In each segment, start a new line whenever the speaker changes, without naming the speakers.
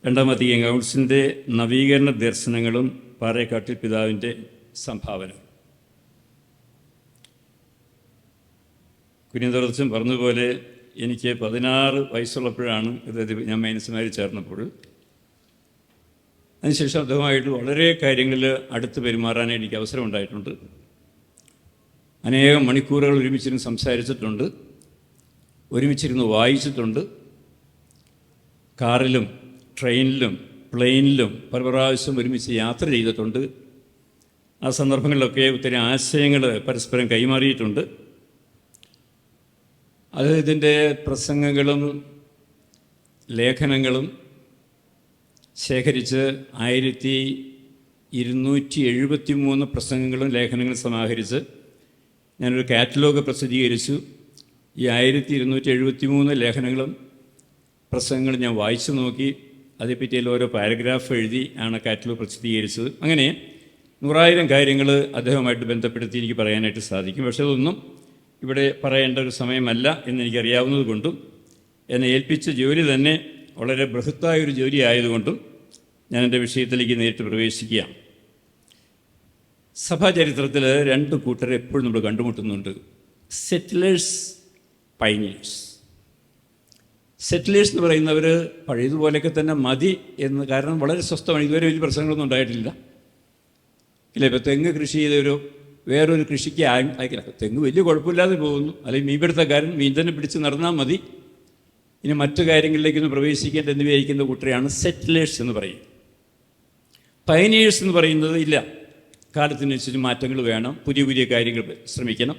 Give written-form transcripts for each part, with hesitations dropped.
രണ്ടാം വത്തിക്കാൻ കൗൺസിലിൻ്റെ നവീകരണ ദർശനങ്ങളും പാറേക്കാട്ടിൽ പിതാവിൻ്റെ സംഭാവന. കുര്യന്തോറച്ചൻ പറഞ്ഞതുപോലെ എനിക്ക് 16 വയസ്സുള്ളപ്പോഴാണ് ഞാൻ മൈനസ്മാരിൽ ചേർന്നപ്പോൾ. അതിനുശേഷം അദ്ദേഹമായിട്ട് വളരെ കാര്യങ്ങളിൽ അടുത്ത് പെരുമാറാൻ എനിക്ക് അവസരം ഉണ്ടായിട്ടുണ്ട്. അനേകം മണിക്കൂറുകൾ ഒരുമിച്ചിരുന്ന് സംസാരിച്ചിട്ടുണ്ട്, ഒരുമിച്ചിരുന്ന് വായിച്ചിട്ടുണ്ട്. കാറിലും ട്രെയിനിലും പ്ലെയിനിലും പല പ്രാവശ്യം ഒരുമിച്ച് യാത്ര ചെയ്തിട്ടുണ്ട്. ആ സന്ദർഭങ്ങളിലൊക്കെ ഒത്തിരി ആശയങ്ങൾ പരസ്പരം കൈമാറിയിട്ടുണ്ട്. അദ്ദേഹത്തിൻ്റെ പ്രസംഗങ്ങളും ലേഖനങ്ങളും ശേഖരിച്ച് 1273 പ്രസംഗങ്ങളും ലേഖനങ്ങളും സമാഹരിച്ച് ഞാനൊരു കാറ്റലോഗ് പ്രസിദ്ധീകരിച്ചു. ഈ 1273 ലേഖനങ്ങളും പ്രസംഗങ്ങളും ഞാൻ വായിച്ചു നോക്കി. അതേപ്പറ്റിയിൽ ഓരോ പാരഗ്രാഫ് എഴുതി ആണ് കാറ്റലോഗ് പ്രസിദ്ധീകരിച്ചത്. അങ്ങനെ 100,000 കാര്യങ്ങൾ അദ്ദേഹവുമായിട്ട് ബന്ധപ്പെടുത്തി എനിക്ക് പറയാനായിട്ട് സാധിക്കും. പക്ഷേ അതൊന്നും ഇവിടെ പറയേണ്ട ഒരു സമയമല്ല എന്നെനിക്കറിയാവുന്നത് കൊണ്ടും എന്നെ ഏൽപ്പിച്ച ജോലി തന്നെ വളരെ ബൃഹത്തായൊരു ജോലി ആയതുകൊണ്ടും ഞാൻ എൻ്റെ വിഷയത്തിലേക്ക് നേരിട്ട് പ്രവേശിക്കുകയാണ്. സഭാചരിത്രത്തിൽ 2 കൂട്ടരെ എപ്പോഴും നമ്മൾ കണ്ടുമുട്ടുന്നുണ്ട്: സെറ്റിലേഴ്സ്, പൈനിയേഴ്സ്. സെറ്റിലേഴ്സ് എന്ന് പറയുന്നവർ പഴയതുപോലെയൊക്കെ തന്നെ മതി എന്ന്, കാരണം വളരെ സ്വസ്ഥമാണ്, ഇതുവരെ വലിയ പ്രശ്നങ്ങളൊന്നും ഉണ്ടായിട്ടില്ല. ഇല്ല, ഇപ്പോൾ തെങ്ങ് കൃഷി ചെയ്തൊരു വേറൊരു കൃഷിക്ക് അയക്കില്ല, തെങ്ങ് വലിയ കുഴപ്പമില്ലാതെ പോകുന്നു. അല്ലെങ്കിൽ മീൻപിടുത്തക്കാരൻ മീൻ തന്നെ പിടിച്ച് നടന്നാൽ മതി, ഇനി മറ്റു കാര്യങ്ങളിലേക്കൊന്ന് പ്രവേശിക്കേണ്ട എന്ന് വിചാരിക്കുന്ന കൂട്ടരെയാണ് സെറ്റിലേഴ്സ് എന്ന് പറയും. പൈനിയേഴ്സ് എന്ന് പറയുന്നത് ഇല്ല, കാലത്തിനനുസരിച്ച് മാറ്റങ്ങൾ വേണം, പുതിയ പുതിയ കാര്യങ്ങൾ ശ്രമിക്കണം,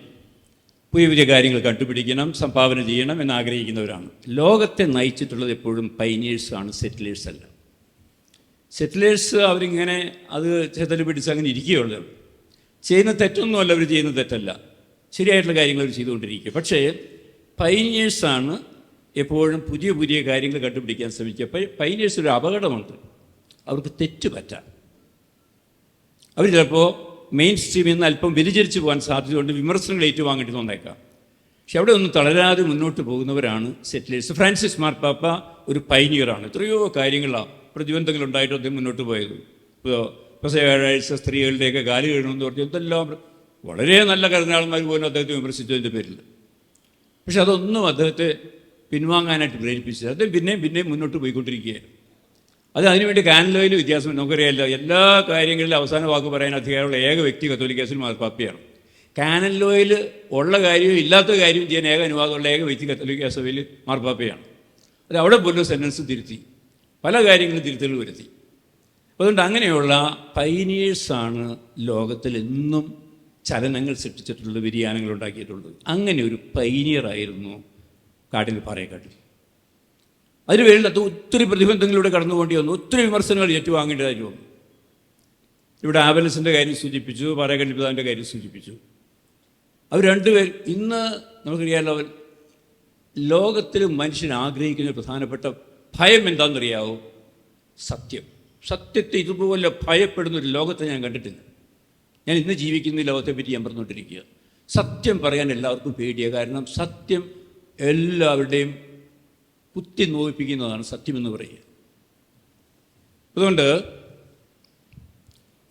പുതിയ പുതിയ കാര്യങ്ങൾ കണ്ടുപിടിക്കണം, സംഭാവന ചെയ്യണം എന്നാഗ്രഹിക്കുന്നവരാണ്. ലോകത്തെ നയിച്ചിട്ടുള്ളത് എപ്പോഴും പൈനിയേഴ്സാണ്, സെറ്റിലേഴ്സ് അല്ല. സെറ്റിലേഴ്സ് അവരിങ്ങനെ അത് ചെതൽ പിടിച്ച് അങ്ങനെ ഇരിക്കുകയുള്ളൂ. ചെയ്യുന്ന തെറ്റൊന്നുമല്ല, അവർ ചെയ്യുന്ന തെറ്റല്ല, ശരിയായിട്ടുള്ള കാര്യങ്ങൾ അവർ ചെയ്തുകൊണ്ടിരിക്കുക. പക്ഷേ പൈനിയേഴ്സാണ് എപ്പോഴും പുതിയ പുതിയ കാര്യങ്ങൾ കണ്ടുപിടിക്കാൻ ശ്രമിക്കുക. പൈനിയേഴ്സ് ഒരു അപകടമുണ്ട്, അവർക്ക് തെറ്റ് പറ്റാം. അവർ ചിലപ്പോൾ മെയിൻ സ്ട്രീമിൽ നിന്ന് അല്പം വ്യതിചരിച്ച് പോകാൻ സാധ്യതയുണ്ട്, വിമർശനങ്ങൾ ഏറ്റുവാങ്ങേണ്ടി വന്നേക്കാം. പക്ഷെ അവിടെ ഒന്നും തളരാതെ മുന്നോട്ട് പോകുന്നവരാണ് സെറ്റിലേഴ്സ്. ഫ്രാൻസിസ് മാർപ്പാപ്പ ഒരു പൈനിയറാണ്. എത്രയോ കാര്യങ്ങളാണ് പ്രതിബന്ധങ്ങളുണ്ടായിട്ട് അദ്ദേഹം മുന്നോട്ട് പോയത്. ഇപ്പോൾ വ്യാഴാഴ്ച സ്ത്രീകളുടെയൊക്കെ കാല് കഴുകണമെന്ന് പറഞ്ഞാൽ എന്തെല്ലാം വളരെ നല്ല കർദിനാളന്മാർ പോലും അദ്ദേഹത്തെ വിമർശിച്ചതിൻ്റെ പേരിൽ. പക്ഷെ അതൊന്നും അദ്ദേഹത്തെ പിൻവാങ്ങാനായിട്ട് പ്രേരിപ്പിച്ചത്. അദ്ദേഹം പിന്നെയും മുന്നോട്ട് പോയിക്കൊണ്ടിരിക്കുകയായിരുന്നു. അത് അതിനുവേണ്ടി കാനലോയിൽ വ്യത്യാസം നമുക്കറിയാമല്ലോ. എല്ലാ കാര്യങ്ങളിലും അവസാന വാക്ക് പറയാൻ അധികാരമുള്ള ഏക വ്യക്തി കത്തോലിക്കാസിൽ മാർപ്പാപ്പയാണ്. കാനലോയിൽ ഉള്ള കാര്യവും ഇല്ലാത്ത കാര്യവും ചെയ്യാൻ ഏക അനുവാദമുള്ള ഏക വ്യക്തി കത്തോലിക്ക സഭയിൽ മാർപ്പാപ്പയാണ്. അത് അവിടെ പോലും സെൻറ്റൻസ് തിരുത്തി, പല കാര്യങ്ങളും തിരുത്തൽ വരുത്തി. അതുകൊണ്ട് അങ്ങനെയുള്ള പൈനിയേഴ്സാണ് ലോകത്തിൽ എന്നും ചലനങ്ങൾ സൃഷ്ടിച്ചിട്ടുള്ളത്, വ്യതിയാനങ്ങൾ ഉണ്ടാക്കിയിട്ടുള്ളത്. അങ്ങനെ ഒരു പൈനിയറായിരുന്നു കാട്ടിൽ പാറേക്കാട്ടിൽ. അതിന് വേണ്ടി അത് ഒത്തിരി പ്രതിബന്ധങ്ങളിലൂടെ കടന്നുപോകേണ്ടി വന്നു, ഒത്തിരി വിമർശനങ്ങൾ ഏറ്റുവാങ്ങേണ്ടതായിട്ട് വന്നു. ഇവിടെ ആബലസിൻ്റെ കാര്യം സൂചിപ്പിച്ചു, പാറേക്കാട്ടിൽ പിതാവിൻ്റെ കാര്യം സൂചിപ്പിച്ചു. അവർ രണ്ടുപേരും ഇന്ന് നമുക്കറിയാമല്ലോ, ലോകത്തിൽ മനുഷ്യൻ ആഗ്രഹിക്കുന്ന പ്രധാനപ്പെട്ട ഭയം എന്താണെന്നറിയാവോ? സത്യം. സത്യത്തെ ഇതുപോലെ ഭയപ്പെടുന്നൊരു ലോകത്തെ ഞാൻ കണ്ടിട്ടില്ല. ഞാൻ ഇന്ന് ജീവിക്കുന്ന ലോകത്തെപ്പറ്റി ഞാൻ പറഞ്ഞുകൊണ്ടിരിക്കുക. സത്യം പറയാൻ എല്ലാവർക്കും പേടിയാണ്. കാരണം സത്യം എല്ലാവരുടെയും കുത്തി നോവിപ്പിക്കുന്നതാണ് സത്യമെന്ന് പറയുക. അതുകൊണ്ട്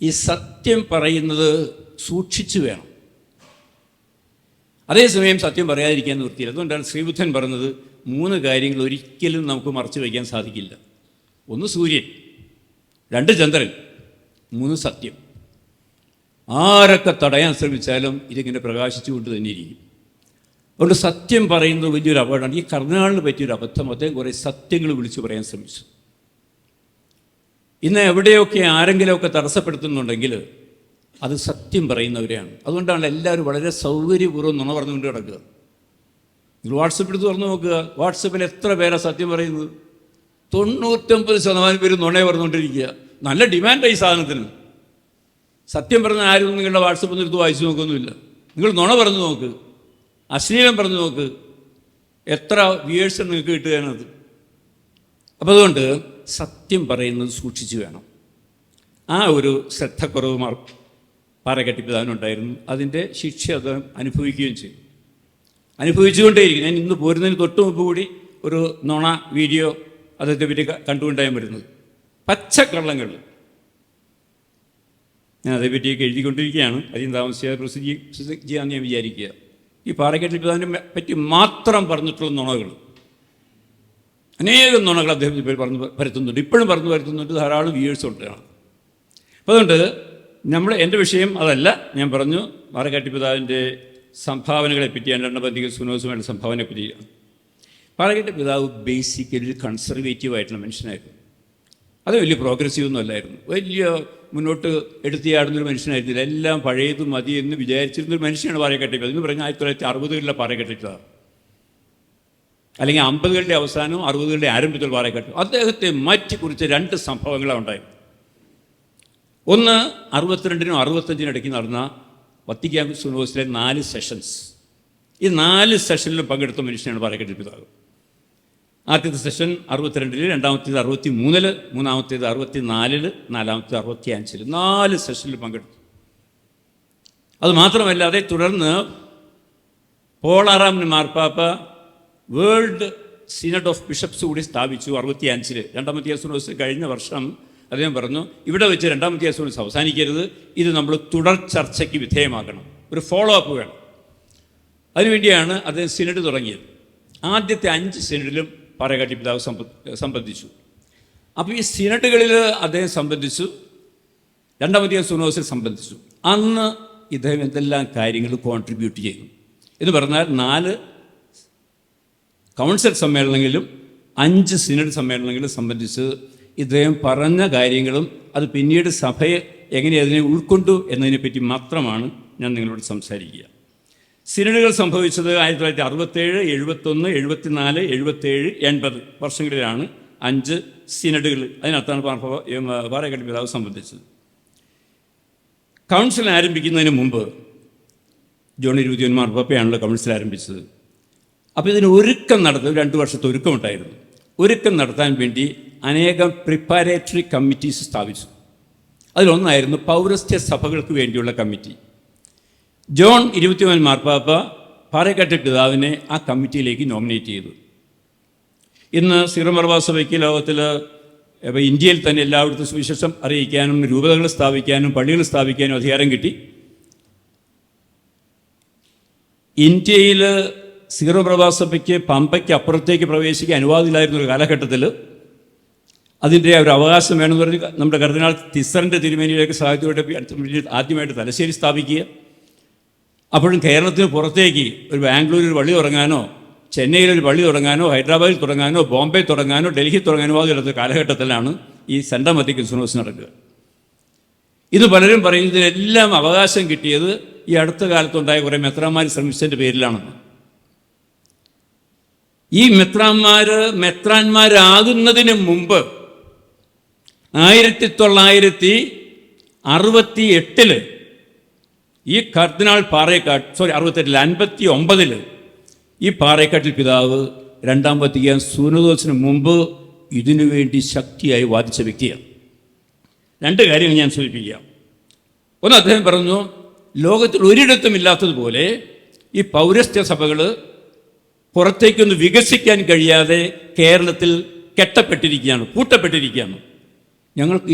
ഈ സത്യം പറയുന്നത് സൂക്ഷിച്ചു വേണം, അതേസമയം സത്യം പറയാതിരിക്കാൻ നിർത്തിയില്ല. അതുകൊണ്ടാണ് ശ്രീബുദ്ധൻ പറഞ്ഞത് 3 കാര്യങ്ങൾ ഒരിക്കലും നമുക്ക് മറച്ചു വയ്ക്കാൻ സാധിക്കില്ല. 1 സൂര്യൻ, 2 ചന്ദ്രൻ, 3 സത്യം. ആരൊക്കെ തടയാൻ ശ്രമിച്ചാലും ഇതിങ്ങനെ പ്രകാശിച്ചുകൊണ്ട് തന്നെ ഇരിക്കും. അതുകൊണ്ട് സത്യം പറയുന്നത് വലിയൊരു അപകടമാണ്. ഈ കർദിനാളിന് പറ്റിയൊരു അബദ്ധം, അദ്ദേഹം കുറേ സത്യങ്ങൾ വിളിച്ചു പറയാൻ ശ്രമിച്ചു. ഇന്ന് എവിടെയൊക്കെ ആരെങ്കിലുമൊക്കെ തടസ്സപ്പെടുത്തുന്നുണ്ടെങ്കിൽ അത് സത്യം പറയുന്നവരെയാണ്. അതുകൊണ്ടാണ് എല്ലാവരും വളരെ സൗകര്യപൂർവ്വം നുണ പറഞ്ഞുകൊണ്ട് കിടക്കുക. നിങ്ങൾ വാട്സപ്പ് എടുത്ത് തുറന്നു നോക്കുക, വാട്സപ്പിൽ എത്ര പേരാണ് സത്യം പറയുന്നത്? 99% പേര് നുണയെ പറഞ്ഞുകൊണ്ടിരിക്കുക. നല്ല ഡിമാൻഡായി സാധനത്തിന്. സത്യം പറഞ്ഞ ആരും നിങ്ങളുടെ വാട്സപ്പിൽ നിന്ന് എടുത്ത് വായിച്ചു നോക്കൊന്നുമില്ല. നിങ്ങൾ നുണ പറഞ്ഞു നോക്ക്, അശ്ലീലം പറഞ്ഞു നോക്ക്, എത്ര വ്യൂവേഴ്സ് നിങ്ങൾക്ക് കിട്ടുകയാണത്. അപ്പോൾ അതുകൊണ്ട് സത്യം പറയുന്നത് സൂക്ഷിച്ചു വേണം. ആ ഒരു ശ്രദ്ധക്കുറവ് പാറേക്കാട്ടിൽ പിതാവിനുണ്ടായിരുന്നു. അതിൻ്റെ ശിക്ഷ അദ്ദേഹം അനുഭവിക്കുകയും ചെയ്തു, അനുഭവിച്ചുകൊണ്ടേയിരിക്കും. ഞാൻ ഇന്ന് പോരുന്നതിന് തൊട്ട് മുമ്പ് കൂടി ഒരു നുണ വീഡിയോ അദ്ദേഹത്തെ പറ്റി കണ്ടുകൊണ്ടാണ് വരുന്നത്. പച്ചക്കള്ളങ്ങൾ. ഞാൻ അതേപ്പറ്റിയൊക്കെ എഴുതിക്കൊണ്ടിരിക്കുകയാണ്. അധികം താമസിയാതെ പ്രസിദ്ധീകരിച്ച് ചെയ്യാമെന്ന് ഞാൻ വിചാരിക്കുക. ഈ പാറക്കെട്ടിൽ പിതാവിനെ പറ്റി മാത്രം പറഞ്ഞിട്ടുള്ള നുണകൾ, അനേകം നുണകൾ അദ്ദേഹം ഇപ്പോൾ പരത്തുന്നുണ്ട്, ഇപ്പോഴും പറഞ്ഞു പരത്തുന്നുണ്ട്. ധാരാളം വ്യൂവേഴ്സ് ഉണ്ടാണ്. അപ്പോൾ അതുകൊണ്ട് എൻ്റെ വിഷയം അതല്ല. ഞാൻ പറഞ്ഞു പാറക്കാട്ടി പിതാവിൻ്റെ സംഭാവനകളെ പറ്റിയാണ്, രണ്ടപന്തിക സുനോസുമായിട്ടുള്ള സംഭാവനയെ പറ്റിയാണ്. പാറക്കാട്ടി പിതാവ് ബേസിക്കലി ഒരു കൺസർവേറ്റീവായിട്ടുള്ള മനുഷ്യനായിരുന്നു. അത് വലിയ പ്രോഗ്രസീവ് ഒന്നും അല്ലായിരുന്നു. വലിയ മുന്നോട്ട് എടുത്തിയാടുന്നൊരു മനുഷ്യനായിരുന്നില്ല. എല്ലാം പഴയതും മതി എന്ന് വിചാരിച്ചിരുന്നൊരു മനുഷ്യനാണ് പാറക്കാട്ടി പിതാവ്. എന്ന് പറഞ്ഞാൽ 1960കളിലെ പാറക്കാട്ടി പിതാവ്, അല്ലെങ്കിൽ 50കളുടെ അവസാനവും 60കളുടെ ആരംഭത്തിൽ പാറക്കാട്ടി. അദ്ദേഹത്തെ മാറ്റിക്കുറിച്ച 2 സംഭവങ്ങളാണ് ഉണ്ടായത്. ഒന്ന് 62നും 65നും ഇടയ്ക്ക് നടന്ന വത്തിക്കാൻ യൂണിവേഴ്സിറ്റിയിലെ 4 സെഷൻസ്. ഈ 4 സെഷനിലും പങ്കെടുത്ത മനുഷ്യനാണ് പാറക്കാട്ടി പിതാവ്. ആദ്യത്തെ സെഷൻ 62, രണ്ടാമത്തേത് 63, മൂന്നാമത്തേത് 64, നാലാമത്തേത് 65. 4 സെഷനിൽ പങ്കെടുത്തു. അതുമാത്രമല്ല, അതേ തുടർന്ന് പോൾ 6 മാർപ്പാപ്പ വേൾഡ് സിനഡ് ഓഫ് ബിഷപ്സ് കൂടി സ്ഥാപിച്ചു 65. രണ്ടാമത്തെ യൂണിവേഴ്സിറ്റി കഴിഞ്ഞ വർഷം അദ്ദേഹം പറഞ്ഞു, ഇവിടെ വെച്ച് രണ്ടാമത്തെ യൂണിവേഴ്സിറ്റി അവസാനിക്കരുത്, ഇത് നമ്മൾ തുടർ ചർച്ചയ്ക്ക് വിധേയമാക്കണം, ഒരു ഫോളോ അപ്പ് വേണം. അതിനുവേണ്ടിയാണ് അദ്ദേഹം സിനഡ് തുടങ്ങിയത്. ആദ്യത്തെ 5 സിനഡിലും പാറക്കാട്ടി പിതാവ് സംബന്ധിച്ചു. അപ്പോൾ ഈ സിനഡുകളിൽ അദ്ദേഹം സംബന്ധിച്ചു, രണ്ടാമത്തെ യൂണിവേഴ്സിറ്റി സംബന്ധിച്ചു. അന്ന് ഇദ്ദേഹം എന്തെല്ലാം കാര്യങ്ങൾ കോൺട്രിബ്യൂട്ട് ചെയ്തു എന്ന് പറഞ്ഞാൽ 4 കൗൺസിൽ സമ്മേളനങ്ങളിലും 5 സിനഡ് സമ്മേളനങ്ങളിലും സംബന്ധിച്ച് ഇദ്ദേഹം പറഞ്ഞ കാര്യങ്ങളും അത് പിന്നീട് സഭയെ എങ്ങനെ അതിനെ ഉൾക്കൊണ്ടു എന്നതിനെപ്പറ്റി മാത്രമാണ് ഞാൻ നിങ്ങളോട് സംസാരിക്കുക. സിനഡുകൾ സംഭവിച്ചത് 1967, 71, 74, 77, 80 വർഷങ്ങളിലാണ് 5 സിനഡുകൾ. അതിനകത്താണ് പാറക്കാട്ടി പിതാവ് സംബന്ധിച്ചത്. കൗൺസിൽ ആരംഭിക്കുന്നതിന് മുമ്പ് ജോൺ 21 മാർപ്പാപ്പയാണല്ലോ കൗൺസിൽ ആരംഭിച്ചത്. അപ്പോൾ ഇതിന് ഒരുക്കം നടത്തും, 2 വർഷത്തെ ഒരുക്കമുണ്ടായിരുന്നു. ഒരുക്കം നടത്താൻ വേണ്ടി അനേകം പ്രിപ്പറേറ്ററി കമ്മിറ്റീസ് സ്ഥാപിച്ചു. അതിലൊന്നായിരുന്നു പൗരസ്ത്യ സഭകൾക്ക് വേണ്ടിയുള്ള കമ്മിറ്റി. ജോൺ 21 മാർപ്പാപ്പ പാറക്കാട്ടി പിതാവിനെ ആ കമ്മിറ്റിയിലേക്ക് നോമിനേറ്റ് ചെയ്തു. ഇന്ന് സീറോ മലബാർ സഭയ്ക്ക് ലോകത്തിൽ ഇന്ത്യയിൽ തന്നെ എല്ലായിടത്തും സുവിശേഷം അറിയിക്കാനും രൂപതകൾ സ്ഥാപിക്കാനും പള്ളികൾ സ്ഥാപിക്കാനും അധികാരം കിട്ടി. ഇന്ത്യയിൽ സീറോ മലബാർ സഭയ്ക്ക് പമ്പയ്ക്ക് അപ്പുറത്തേക്ക് പ്രവേശിക്കാൻ അനുവാദമില്ലായിരുന്ന ഒരു കാലഘട്ടത്തിൽ അതിൻ്റെ ഒരു അവകാശം വേണമെന്ന് പറഞ്ഞ് നമ്മുടെ കർദിനാൾ തിസറിൻ്റെ തിരുമേനിയിലേക്ക് സാഹിത്യമായിട്ട് ആദ്യമായിട്ട് തലശ്ശേരി സ്ഥാപിക്കുക. അപ്പോഴും കേരളത്തിന് പുറത്തേക്ക് ഒരു ബാംഗ്ലൂരിൽ ഒരു പള്ളി തുടങ്ങാനോ ചെന്നൈയിലൊരു പള്ളി തുടങ്ങാനോ ഹൈദരാബാദിൽ തുടങ്ങാനോ ബോംബെ തുടങ്ങാനോ ഡൽഹി തുടങ്ങാനോ അതിലുള്ള കാലഘട്ടത്തിലാണ് ഈ സെൻട്രൽ വത്തിക്കൻ സിനോഡ് നടക്കുക. ഇത് പലരും പറയുന്നതിനെല്ലാം അവകാശം കിട്ടിയത് ഈ അടുത്ത കാലത്തുണ്ടായ കുറേ മെത്രാന്മാർ ശ്രമിച്ചതിൻ്റെ പേരിലാണെന്ന്. ഈ മെത്രാന്മാരാകുന്നതിന് മുമ്പ് 1968 ഈ കർദിനാൾ 59 ഈ പാറക്കാട്ടിൽ പിതാവ് രണ്ടാം വത്തിക്കാൻ സുനോദോസിന് മുമ്പ് ഇതിനു വേണ്ടി ശക്തിയായി വാദിച്ച വ്യക്തിയാണ്. 2 കാര്യങ്ങൾ ഞാൻ സൂചിപ്പിക്കാം. ഒന്ന്, അദ്ദേഹം പറഞ്ഞു, ലോകത്തിൽ ഒരിടത്തും ഇല്ലാത്തതുപോലെ ഈ പൗരസ്ത്യ സഭകൾ പുറത്തേക്കൊന്ന് വികസിക്കാൻ കഴിയാതെ കേരളത്തിൽ കെട്ടപ്പെട്ടിരിക്കുകയാണ്, പൂട്ടപ്പെട്ടിരിക്കുകയാണ്. ഞങ്ങൾക്ക്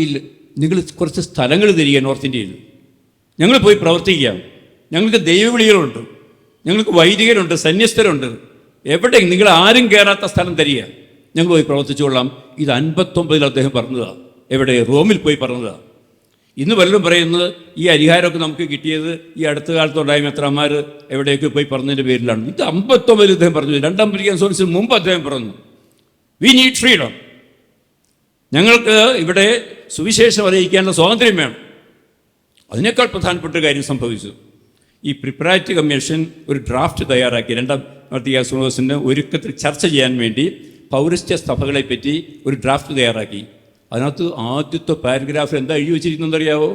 നിങ്ങൾ കുറച്ച് സ്ഥലങ്ങൾ തരിക നോർത്ത് ഇന്ത്യയിൽ, ഞങ്ങൾ പോയി പ്രവർത്തിക്കാം. ഞങ്ങൾക്ക് ദൈവവിളികളുണ്ട്, ഞങ്ങൾക്ക് വൈദികരുണ്ട്, സന്യസ്തരുണ്ട്. എവിടെ നിങ്ങൾ ആരും കയറാത്ത സ്ഥലം തരിക, ഞങ്ങൾ പോയി പ്രവർത്തിച്ചുകൊള്ളാം. ഇത് 59 അദ്ദേഹം പറഞ്ഞതാണ്. എവിടെ? റോമിൽ പോയി പറഞ്ഞതാണ്. ഇന്ന് പലരും പറയുന്നത് ഈ അധികാരമൊക്കെ നമുക്ക് കിട്ടിയത് ഈ അടുത്ത കാലത്തുണ്ടായ മെത്രാന്മാർ എവിടെയൊക്കെ പോയി പറഞ്ഞതിൻ്റെ പേരിലാണ്. ഇത് 59 അദ്ദേഹം പറഞ്ഞു. രണ്ടാം വത്തിക്കാൻ സോൺസിന് മുമ്പ് അദ്ദേഹം പറഞ്ഞു, വി നീഡ് ഫ്രീഡം, ഞങ്ങൾക്ക് ഇവിടെ സുവിശേഷം അറിയിക്കാനുള്ള സ്വാതന്ത്ര്യം വേണം. അതിനേക്കാൾ പ്രധാനപ്പെട്ട കാര്യം സംഭവിച്ചു. ഈ പ്രിപ്പറേറ്ററി കമ്മീഷൻ ഒരു ഡ്രാഫ്റ്റ് തയ്യാറാക്കി. രണ്ടാം വത്തിക്കാൻ സോൺസിൻ്റെ ഒരുക്കത്തിൽ ചർച്ച ചെയ്യാൻ വേണ്ടി പൗരസ്ത്യ സഭകളെ പറ്റി ഒരു ഡ്രാഫ്റ്റ് തയ്യാറാക്കി. അതിനകത്ത് ആദ്യത്തെ പാരഗ്രാഫ് എന്താ എഴുതി വച്ചിരിക്കുന്നതെന്നറിയാവോ?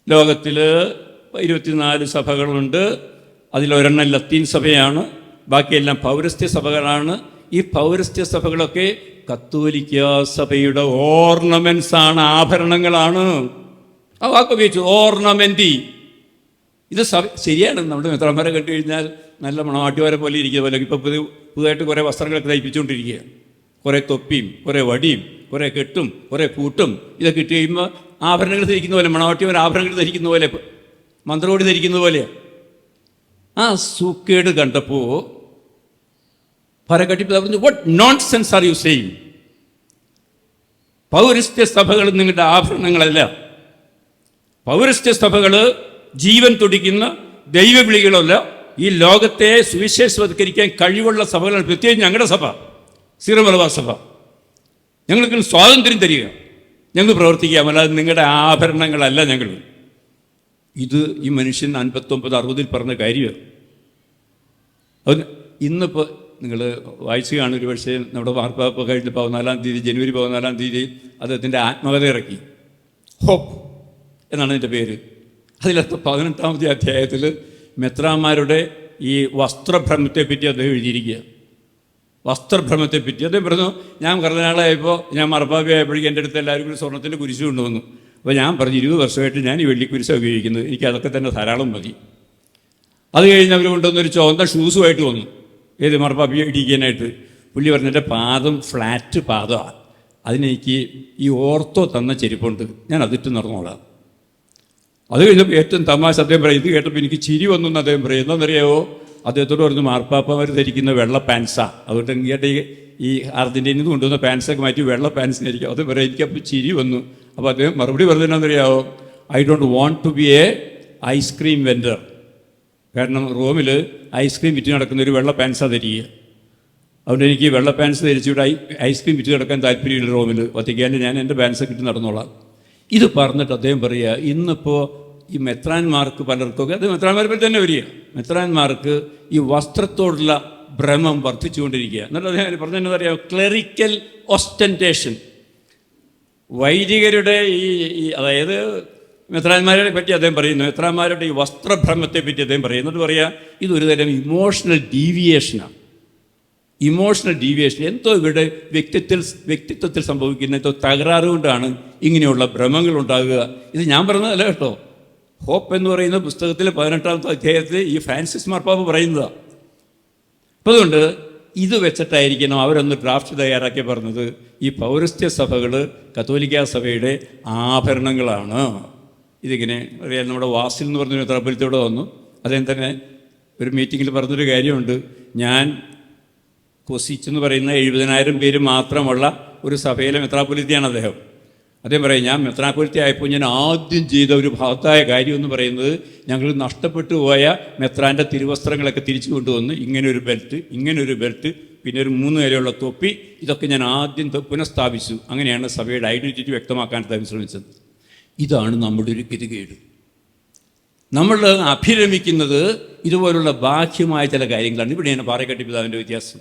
ലോകത്തിൽ 24 സഭകളുണ്ട്, അതിലൊരെണ്ണം ലത്തീൻ സഭയാണ്, ബാക്കിയെല്ലാം പൗരസ്ത്യ സഭകളാണ്. ഈ പൗരസ്ത്യ സഭകളൊക്കെ കത്തോലിക്ക സഭയുടെ ഓർണമെൻറ്റ്സ് ആണ്, ആഭരണങ്ങളാണ്. ആ വാക്ക് ഉപയോഗിച്ചു, ഓർണമെൻറ്റി. ഇത് ശരിയാണ്. നമ്മുടെ മെത്രാന്മാരെ കണ്ടു കഴിഞ്ഞാൽ നല്ല മണവാട്ടിമാരെ പോലെ ഇരിക്കുന്ന പോലെ ഇപ്പോൾ പുതുതായിട്ട് കുറേ വസ്ത്രങ്ങളൊക്കെ തയ്പ്പിച്ചുകൊണ്ടിരിക്കുകയാണ്. കുറേ തൊപ്പിയും കുറേ വടിയും കുറേ കെട്ടും കുറേ പൂട്ടും ഇതൊക്കെ ഇട്ട് കഴിയുമ്പോൾ ആഭരണങ്ങൾ ധരിക്കുന്ന പോലെ, മണവാട്ടിയവർ ആഭരണങ്ങൾ ധരിക്കുന്ന പോലെ, മന്ത്രോടി ധരിക്കുന്ന പോലെയാണ്. ആ സൂക്കേട് കണ്ടപ്പോൾ ഭരകട്ടിപ്പിതാവ് പറഞ്ഞു, what nonsense are you saying? പൗരസ്ത്യ സഭകൾ നിങ്ങളുടെ ആഭരണങ്ങളല്ല. പൗരസ്ത്യ സഭകൾ ജീവൻ തുടിക്കുന്ന ദൈവവിളികളല്ല. ഈ ലോകത്തെ സുവിശേഷവത്കരിക്കാൻ കഴിവുള്ള സഭകളാണ്, പ്രത്യേകിച്ച് ഞങ്ങളുടെ സഭ, സീറോ മലബാർ സഭ. ഞങ്ങൾക്ക് സ്വാതന്ത്ര്യം തരിക, ഞങ്ങൾ പ്രവർത്തിക്കാം, അല്ലാതെ നിങ്ങളുടെ ആഭരണങ്ങളല്ല ഞങ്ങൾ. ഇത് ഈ മനുഷ്യൻ 59-60 പറഞ്ഞ കാര്യമാണ്. അത് ഇന്നിപ്പോൾ നിങ്ങൾ വായിച്ചു കാണും ഒരു പക്ഷേ, നമ്മുടെ മാർപ്പാപ്പ കഴിഞ്ഞ 14-ാം തീയതി, ജനുവരി 14-ാം തീയതി അദ്ദേഹത്തിൻ്റെ ആത്മകഥ ഇറക്കി. ഹോപ്പ് എന്നാണ് എൻ്റെ പേര്. അതിലത്തെ 18-ാമത്തെ അധ്യായത്തിൽ മെത്രാന്മാരുടെ ഈ വസ്ത്രഭ്രമത്തെപ്പറ്റി അദ്ദേഹം എഴുതിയിരിക്കുക. വസ്ത്രഭ്രമത്തെപ്പറ്റി അദ്ദേഹം പറഞ്ഞു, ഞാൻ കർദിനാളായപ്പോൾ, ഞാൻ മാർപ്പാപ്പയായപ്പോഴേക്കും എൻ്റെ അടുത്ത് എല്ലാവരും കൂടി സ്വർണ്ണത്തിൻ്റെ കുരിശ് കൊണ്ടുവന്നു. അപ്പോൾ ഞാൻ പറഞ്ഞു, 20 വർഷമായിട്ട് ഞാൻ ഈ വെള്ളിക്കുരിശാണ് ഉപയോഗിക്കുന്നത്, എനിക്ക് അതൊക്കെ തന്നെ ധാരാളം മതി. അത് കഴിഞ്ഞ് അവർ കൊണ്ടുവന്നൊരു ചുവന്ന ഷൂസുമായിട്ട് വന്നു, ഏത് മാർപ്പാപ്പയെ ഇടിക്കാനായിട്ട്. പുള്ളി പറഞ്ഞു, എൻ്റെ പാദം ഫ്ലാറ്റ് പാദമാണ്, അതിനെനിക്ക് ഈ ഓർത്തോ തന്ന ചെരുപ്പുണ്ട്, ഞാൻ അതിട്ട് നടന്നോളാം. അത് കഴിഞ്ഞപ്പോൾ ഏറ്റവും തമാശ അദ്ദേഹം പറയും, ഇത് കേട്ടപ്പോൾ എനിക്ക് ചിരി വന്നു എന്ന് അദ്ദേഹം പറയും. എന്താണെന്നറിയാമോ? അദ്ദേഹത്തോട് പറഞ്ഞു, മാർപ്പാപ്പമാർ ധരിക്കുന്ന വെള്ള പാൻസാണ്, അതുകൊണ്ട് ഇങ്ങോട്ട് ഈ അർജൻറ്റീനയിൽ നിന്ന് കൊണ്ടുവന്ന പാൻസൊക്കെ മാറ്റി വെള്ള പാൻസിനായിരിക്കും. അത് പറയാം, എനിക്കപ്പോൾ ചിരി വന്നു. അപ്പോൾ അദ്ദേഹം മറുപടി പറഞ്ഞതെന്നറിയാമോ? I don't want to be a ice cream vendor. കാരണം റോമിൽ ഐസ്ക്രീം വിറ്റ് നടക്കുന്ന ഒരു വെള്ള പാൻസാണ് ധരിക്കുക. അതുകൊണ്ട് എനിക്ക് വെള്ള പാൻസ് ധരിച്ചുകൂടെ ഐസ്ക്രീം വിറ്റ് നടക്കാൻ താല്പര്യമില്ല റോമിൽ. വത്തിക്കാനിൽ ഞാൻ എൻ്റെ പാൻസൊക്കെ ഇട്ട് നടന്നോളാം. ഇത് പറഞ്ഞിട്ട് അദ്ദേഹം പറയുക, ഇന്നിപ്പോൾ ഈ മെത്രാന്മാർക്ക് പലർക്കൊക്കെ, അത് മെത്രാന്മാരെ പറ്റി തന്നെ വരിക, മെത്രാന്മാർക്ക് ഈ വസ്ത്രത്തോടുള്ള ഭ്രമം വർദ്ധിച്ചുകൊണ്ടിരിക്കുക. എന്നിട്ട് അദ്ദേഹം പറഞ്ഞതെന്ന് പറയാം, ക്ലറിക്കൽ ഓസ്റ്റൻറ്റേഷൻ. വൈദികരുടെ ഈ അതായത് മെത്രാന്മാരെ പറ്റി അദ്ദേഹം പറയുന്നു, മെത്രാന്മാരുടെ ഈ വസ്ത്രഭ്രമത്തെ പറ്റി അദ്ദേഹം പറയും. എന്നിട്ട് പറയുക, ഇതൊരു തരം ഇമോഷണൽ ഡീവിയേഷനാണ്. ഇമോഷണൽ ഡീവിയേഷൻ എന്തോ ഇവിടെ വ്യക്തിത്വത്തിൽ സംഭവിക്കുന്ന എന്തോ തകരാറ് കൊണ്ടാണ് ഇങ്ങനെയുള്ള ഭ്രമങ്ങൾ ഉണ്ടാകുക. ഇത് ഞാൻ പറഞ്ഞതല്ല കേട്ടോ, ഹോപ്പ് എന്ന് പറയുന്ന പുസ്തകത്തിൽ 18-ാമത്തെ അധ്യായത്തിൽ ഈ ഫ്രാൻസിസ് മാർപ്പാപ്പ പറയുന്നതാണ്. അപ്പം അതുകൊണ്ട് ഇത് വെച്ചിട്ടായിരിക്കണം അവരൊന്ന് ഡ്രാഫ്റ്റ് തയ്യാറാക്കി പറഞ്ഞത്, ഈ പൗരസ്ത്യ സഭകൾ കത്തോലിക്ക സഭയുടെ ആഭരണങ്ങളാണ്. ഇതിങ്ങനെ അറിയാൻ നമ്മുടെ വാസിൽ എന്ന് പറഞ്ഞൊരു മെത്രാപ്പൊലീത്തോടെ വന്നു. അദ്ദേഹം തന്നെ ഒരു മീറ്റിങ്ങിൽ പറഞ്ഞൊരു കാര്യമുണ്ട്, ഞാൻ കൊസിച്ചെന്ന് പറയുന്ന 70,000 പേര് മാത്രമുള്ള ഒരു സഭയിലെ മെത്രാപ്പൊലീത്തയാണ് അദ്ദേഹം. അദ്ദേഹം പറയും, ഞാൻ മെത്രാപ്പൊലീത്ത ആയപ്പോൾ ഞാൻ ആദ്യം ചെയ്ത ഒരു ഭാഗത്തായ കാര്യം എന്ന് പറയുന്നത്, ഞങ്ങൾ നഷ്ടപ്പെട്ടു പോയ മെത്രാൻ്റെ തിരുവസ്ത്രങ്ങളൊക്കെ തിരിച്ചു കൊണ്ടുവന്ന് ഇങ്ങനൊരു ബെൽറ്റ്, പിന്നെ ഒരു 3 നിലയുള്ള തൊപ്പി, ഇതൊക്കെ ഞാൻ ആദ്യം പുനഃസ്ഥാപിച്ചു. അങ്ങനെയാണ് സഭയുടെ ഐഡൻറ്റിറ്റി വ്യക്തമാക്കാൻ അദ്ദേഹം ശ്രമിച്ചത്. ഇതാണ് നമ്മുടെ ഒരു ഗതികേട്. നമ്മൾ അഭിരമിക്കുന്നത് ഇതുപോലുള്ള ബാഹ്യമായ ചില കാര്യങ്ങളാണ്. ഇവിടെയാണ് പാറേക്കട്ടി പിതാവിൻ്റെ വ്യത്യാസം.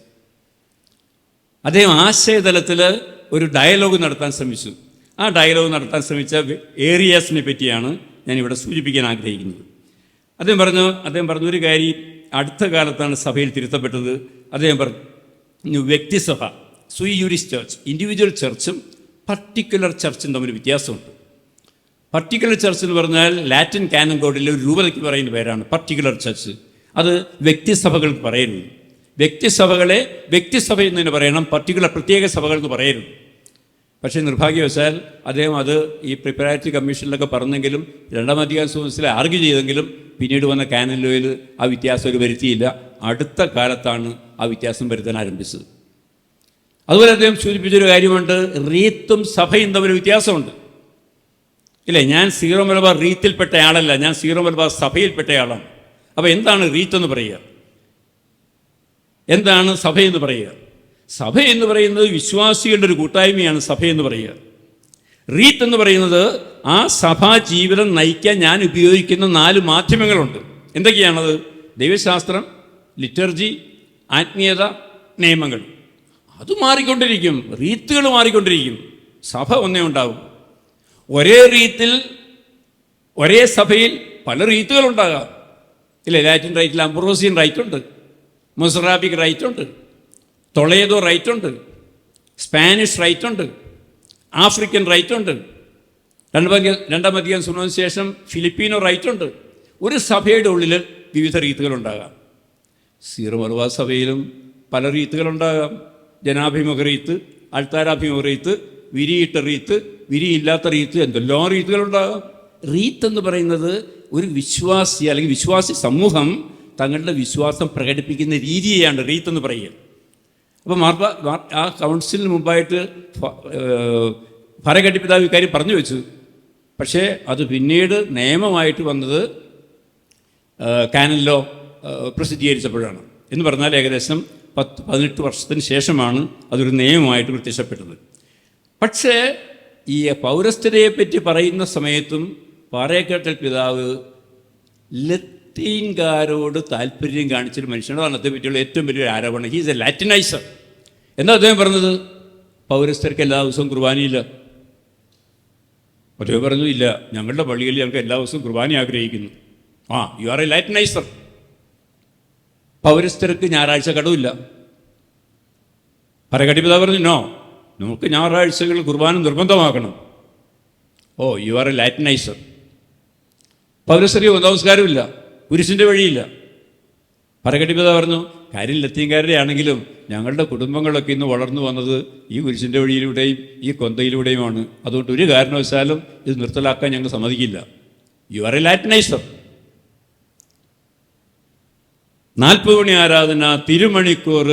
അദ്ദേഹം ആശയതലത്തിൽ ഒരു ഡയലോഗ് നടത്താൻ ശ്രമിച്ചു. ആ ഡയലോഗ് നടത്താൻ ശ്രമിച്ച ഏരിയാസിനെ പറ്റിയാണ് ഞാനിവിടെ സൂചിപ്പിക്കാൻ ആഗ്രഹിക്കുന്നത്. അദ്ദേഹം പറഞ്ഞൊരു കാര്യം അടുത്ത കാലത്താണ് സഭയിൽ തിരുത്തപ്പെട്ടത്. അദ്ദേഹം പറഞ്ഞു, വ്യക്തിസഭ, സുയൂരിസ് ചർച്ച്, ഇൻഡിവിജ്വൽ ചർച്ചും പർട്ടിക്കുലർ ചർച്ചും തമ്മിൽ വ്യത്യാസമുണ്ട്. പർട്ടിക്കുലർ ചർച്ച് എന്ന് പറഞ്ഞാൽ ലാറ്റിൻ കാനൻ കോഡിലെ ഒരു രൂപതയ്ക്ക് പറയുന്ന പേരാണ് പർട്ടിക്കുലർ ചർച്ച്. അത് വ്യക്തിസഭകൾക്ക് പറയരുത്. വ്യക്തിസഭകളെ വ്യക്തിസഭ എന്ന് തന്നെ പറയണം, പ്രത്യേക സഭകൾ എന്ന് പറയരുത്. പക്ഷേ നിർഭാഗ്യവശാൽ അദ്ദേഹം അത് ഈ പ്രിപ്പറേറ്ററി കമ്മീഷനിലൊക്കെ പറഞ്ഞെങ്കിലും 2-ാം അധികാര സൂചനയിൽ ആർഗ്യൂ ചെയ്തെങ്കിലും പിന്നീട് വന്ന കാനൻ ലോയിൽ ആ വ്യത്യാസം ഒരു വരുത്തിയില്ല. അടുത്ത കാലത്താണ് ആ വ്യത്യാസം വരുത്താൻ ആരംഭിച്ചത്. അതുപോലെ അദ്ദേഹം സൂചിപ്പിച്ചൊരു കാര്യമുണ്ട്, റീത്തും സഭയും തമ്മിൽ വ്യത്യാസമുണ്ട്. ഇല്ലേ, ഞാൻ സീറോ മലബാർ റീത്തിൽപ്പെട്ട ആളല്ല, ഞാൻ സീറോ മലബാർ സഭയിൽപ്പെട്ട ആളാണ്. അപ്പോൾ എന്താണ് റീത്ത് എന്ന് പറയുക, എന്താണ് സഭയെന്ന് പറയുക? സഭ എന്ന് പറയുന്നത് വിശ്വാസികളുടെ ഒരു കൂട്ടായ്മയാണ് സഭയെന്ന് പറയുക. റീത്ത് എന്ന് പറയുന്നത് ആ സഭാ ജീവിതം നയിക്കാൻ ഞാൻ ഉപയോഗിക്കുന്ന 4 മാധ്യമങ്ങളുണ്ട്. എന്തൊക്കെയാണത്? ദൈവശാസ്ത്രം, ലിറ്റർജി, ആത്മീയത, നിയമങ്ങൾ. അത് മാറിക്കൊണ്ടിരിക്കും, റീത്തുകൾ മാറിക്കൊണ്ടിരിക്കും. സഭ ഒന്നേ ഉണ്ടാകും. ഒരേ റീത്തിൽ ഒരേ സഭയിൽ പല റീത്തുകളുണ്ടാകാം. ഇല്ലേ, ലാറ്റിൻ റൈറ്റിൽ അംബ്രോസിയൻ റൈറ്റുണ്ട്, മൊസറാബിക് റൈറ്റുണ്ട്, ടൊളേദോ റൈറ്റുണ്ട്, സ്പാനിഷ് റൈറ്റുണ്ട്, ആഫ്രിക്കൻ റൈറ്റുണ്ട്, 2-ാം അധികാരം സുനോദിന് ശേഷം ഫിലിപ്പീനോ റൈറ്റുണ്ട്. ഒരു സഭയുടെ ഉള്ളിൽ വിവിധ റീത്തുകളുണ്ടാകാം. സീറോ മലബാർ സഭയിലും പല റീത്തുകളുണ്ടാകാം. ജനാഭിമുഖ റീത്ത്, അൾത്താരാഭിമുഖ റീത്ത്, വിരിയിട്ട റീത്ത്, വിരിയില്ലാത്ത റീത്ത്, എന്തെല്ലാം റീത്തുകളുണ്ടാകാം. റീത്ത് എന്ന് പറയുന്നത് ഒരു വിശ്വാസി അല്ലെങ്കിൽ വിശ്വാസി സമൂഹം തങ്ങളുടെ വിശ്വാസം പ്രകടിപ്പിക്കുന്ന രീതിയെയാണ് റീത്ത് എന്ന് പറയുക. അപ്പോൾ ആ കൗൺസിലിന് മുമ്പായിട്ട് ഫറഗട്ടി പിതാവ് ഇക്കാര്യം പറഞ്ഞു വെച്ചു. പക്ഷേ അത് പിന്നീട് നിയമമായിട്ട് വന്നത് കാനൻ ലോ പ്രസിദ്ധീകരിച്ചപ്പോഴാണ്. എന്ന് പറഞ്ഞാൽ ഏകദേശം 10-18 വർഷത്തിന് ശേഷമാണ് അതൊരു നിയമമായിട്ട് പ്രത്യക്ഷപ്പെട്ടത്. പക്ഷേ ഈ പൗരസ്ത്യതയെപ്പറ്റി പറയുന്ന സമയത്തും പാറേക്കാട്ടിൽ പിതാവ് ലത്തീൻകാരോട് താല്പര്യം കാണിച്ചൊരു മനുഷ്യനാണ്. അദ്ദേഹത്തെ പറ്റിയുള്ള ഏറ്റവും വലിയൊരു ആരോപണം, ഹീസ് എ ലാറ്റിനൈസർ. എന്താ അദ്ദേഹം പറഞ്ഞത്? പൗരസ്ത്യർക്ക് എല്ലാ ദിവസവും കുർബാനയില്ല. അദ്ദേഹം പറഞ്ഞു, ഇല്ല, ഞങ്ങളുടെ പള്ളിയിൽ ഞങ്ങൾക്ക് എല്ലാ ദിവസവും കുർബാന ആഗ്രഹിക്കുന്നു. You are a Latiniser. പൗരസ്ത്യർക്ക് ഞായറാഴ്ച കടവില്ല. പാറേക്കാട്ടിൽ പിതാവ് പറഞ്ഞു, നോ, നമുക്ക് ഞായറാഴ്ചകൾ കുർബാന നിർബന്ധമാക്കണം. You are a Latiniser. പൗരസ്ത്യർക്ക് നമസ്കാരമില്ല, കുരിശിൻ്റെ വഴിയില്ല. പാറേക്കാട്ടിൽ പിതാവ് പറഞ്ഞു, കാര്യം ലത്തീൻകാരുടെ ആണെങ്കിലും ഞങ്ങളുടെ കുടുംബങ്ങളൊക്കെ ഇന്ന് വളർന്നു വന്നത് ഈ കുരിശിൻ്റെ വഴിയിലൂടെയും ഈ കൊന്തയിലൂടെയുമാണ്. അതുകൊണ്ട് ഒരു കാരണവശാലും ഇത് നിർത്തലാക്കാൻ ഞങ്ങൾ സമ്മതിക്കില്ല. You are a Latiniser. 40 മണി ആരാധന, തിരുമണിക്കൂർ,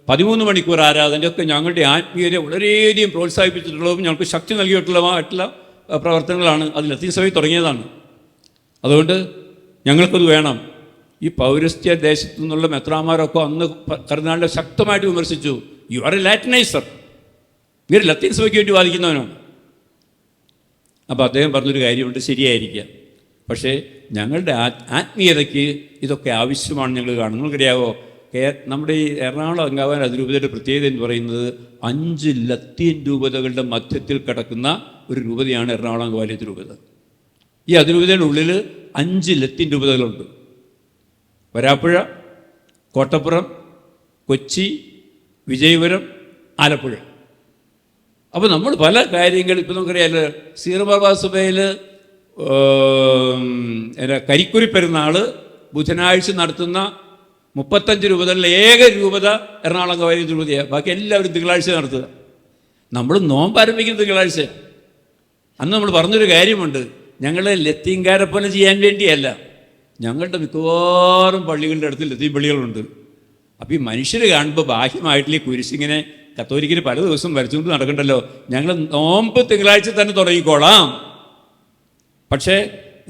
13 മണിക്കൂർ ആരാധനയൊക്കെ ഞങ്ങളുടെ ആത്മീയരെ വളരെയധികം പ്രോത്സാഹിപ്പിച്ചിട്ടുള്ളതും ഞങ്ങൾക്ക് ശക്തി നൽകിയിട്ടുള്ളതുമായിട്ടുള്ള പ്രവർത്തനങ്ങളാണ്. അത് ലത്തീൻ സഭയിൽ തുടങ്ങിയതാണ്. അതുകൊണ്ട് ഞങ്ങൾക്കത് വേണം. ഈ പൗരസ്ത്യ ദേശത്തു നിന്നുള്ള മെത്രാന്മാരൊക്കെ അന്ന് കർദിനാളിനെ ശക്തമായിട്ട് വിമർശിച്ചു. യു ആർ എ ലാറ്റിനൈസർ, ഇങ്ങനെ ലത്തീൻ സഭയ്ക്ക് വേണ്ടി വാദിക്കുന്നവനാണ്. അപ്പോൾ അദ്ദേഹം പറഞ്ഞൊരു കാര്യമുണ്ട്, ശരിയായിരിക്കാം, പക്ഷേ ഞങ്ങളുടെ ആത്മീയതയ്ക്ക് ഇതൊക്കെ ആവശ്യമാണ് ഞങ്ങൾ കാണുന്നത്. നിങ്ങൾക്കറിയാവോ, നമ്മുടെ ഈ എറണാകുളം അങ്കാവാൻ അതിരൂപതയുടെ പ്രത്യേകത എന്ന് പറയുന്നത് 5 ലത്തീൻ രൂപതകളുടെ മധ്യത്തിൽ കിടക്കുന്ന ഒരു രൂപതയാണ് എറണാകുളം അങ്കവാലി അതിരൂപത. ഈ അതിരൂപതയുടെ ഉള്ളിൽ 5 ലത്തീൻ രൂപതകളുണ്ട്. വരാപ്പുഴ, കോട്ടപ്പുറം, കൊച്ചി, വിജയപുരം, ആലപ്പുഴ. അപ്പോൾ നമ്മൾ പല കാര്യങ്ങൾ ഇപ്പോൾ നമുക്കറിയാമല്ലോ, സീറോ മലബാർ സഭയിൽ കരിക്കുരി പെരുന്നാൾ ബുധനാഴ്ച നടത്തുന്ന 35 രൂപതകളിലെ ഏക രൂപത എറണാകുളം അങ്കവാലി രൂപതയാണ്. ബാക്കി എല്ലാവരും തിങ്കളാഴ്ച നടത്തുക. നമ്മൾ നോമ്പ് ആരംഭിക്കുന്ന തിങ്കളാഴ്ച. അന്ന് നമ്മൾ പറഞ്ഞൊരു കാര്യമുണ്ട്, ഞങ്ങൾ ലത്തീൻകാരെ പോലെ ചെയ്യാൻ വേണ്ടിയല്ല, ഞങ്ങളുടെ മിക്കവാറും പള്ളികളുടെ അടുത്ത് ലത്തീൻ പള്ളികളുണ്ട്. അപ്പോൾ ഈ മനുഷ്യർ കാണുമ്പോൾ ബാഹ്യമായിട്ടുള്ള കുരിശിങ്ങനെ കത്തോലിക്കിന് പല ദിവസം വരച്ചുകൊണ്ട് നടക്കണ്ടല്ലോ, ഞങ്ങൾ നോമ്പ് തിങ്കളാഴ്ച തന്നെ തുടങ്ങിക്കോളാം. പക്ഷേ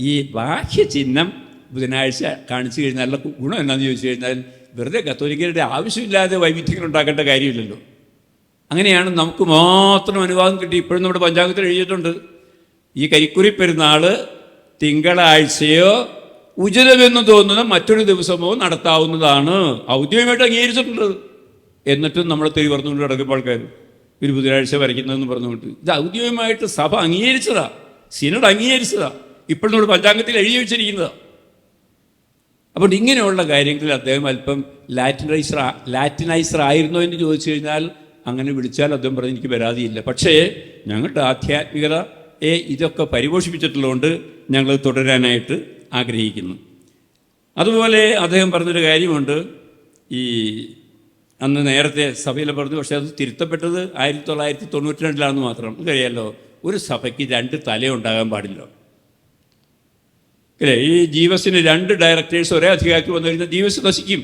ഈ ബാഹ്യചിഹ്നം ബുധനാഴ്ച കാണിച്ചു കഴിഞ്ഞാലുള്ള ഗുണം എന്താണെന്ന് ചോദിച്ചു കഴിഞ്ഞാൽ, വെറുതെ കത്തോലിക്കരുടെ ആവശ്യമില്ലാതെ വൈവിധ്യങ്ങൾ ഉണ്ടാക്കേണ്ട കാര്യമില്ലല്ലോ. അങ്ങനെയാണ് നമുക്ക് മാത്രം അനുവാദം കിട്ടി. ഇപ്പോഴും നമ്മുടെ പഞ്ചാംഗത്തിൽ എഴുതിയിട്ടുണ്ട്, ഈ കരിക്കുരി പെരുന്നാൾ തിങ്കളാഴ്ചയോ ഉചിതമെന്ന് തോന്നുന്ന മറ്റൊരു ദിവസമോ നടത്താവുന്നതാണ്, ഔദ്യോഗികമായിട്ട് അംഗീകരിച്ചിട്ടുണ്ട്. എന്നിട്ടും നമ്മളെ തെരി പറഞ്ഞുകൊണ്ട് കിടക്കുമ്പോൾ ആൾക്കാർ ഒരു ബുധനാഴ്ച വരയ്ക്കുന്നതെന്ന് പറഞ്ഞുകൊണ്ട്, ഇത് ഔദ്യോഗികമായിട്ട് സഭ അംഗീകരിച്ചതാ, സിനഡ് അംഗീകരിച്ചതാ, ഇപ്പോൾ നമ്മുടെ പഞ്ചാംഗത്തിൽ എഴുതി വെച്ചിരിക്കുന്നതാണ്. അപ്പോൾ ഇങ്ങനെയുള്ള കാര്യങ്ങളിൽ അദ്ദേഹം അല്പം ലാറ്റിനൈസർ ആയിരുന്നോ എന്ന് ചോദിച്ചു കഴിഞ്ഞാൽ, അങ്ങനെ വിളിച്ചാൽ അദ്ദേഹം പറഞ്ഞ് എനിക്ക് പരാതിയില്ല. പക്ഷേ ഞങ്ങളുടെ ആധ്യാത്മികതയെ ഇതൊക്കെ പരിപോഷിപ്പിച്ചിട്ടുള്ളതുകൊണ്ട് ഞങ്ങൾ തുടരാനായിട്ട് ആഗ്രഹിക്കുന്നു. അതുപോലെ അദ്ദേഹം പറഞ്ഞൊരു കാര്യമുണ്ട്, ഈ അന്ന് നേരത്തെ സഭയിൽ പറഞ്ഞു, പക്ഷേ അത് തിരുത്തപ്പെട്ടത് 1992 മാത്രം. അറിയാമല്ലോ, ഒരു സഭയ്ക്ക് 2 തലയുണ്ടാകാൻ പാടില്ല. അല്ലേ? ഈ ജീവസിന് 2 ഡയറക്ടേഴ്സ് ഒരേ അധികാരത്തിൽ വന്നു കഴിഞ്ഞാൽ ജീവസ് നശിക്കും.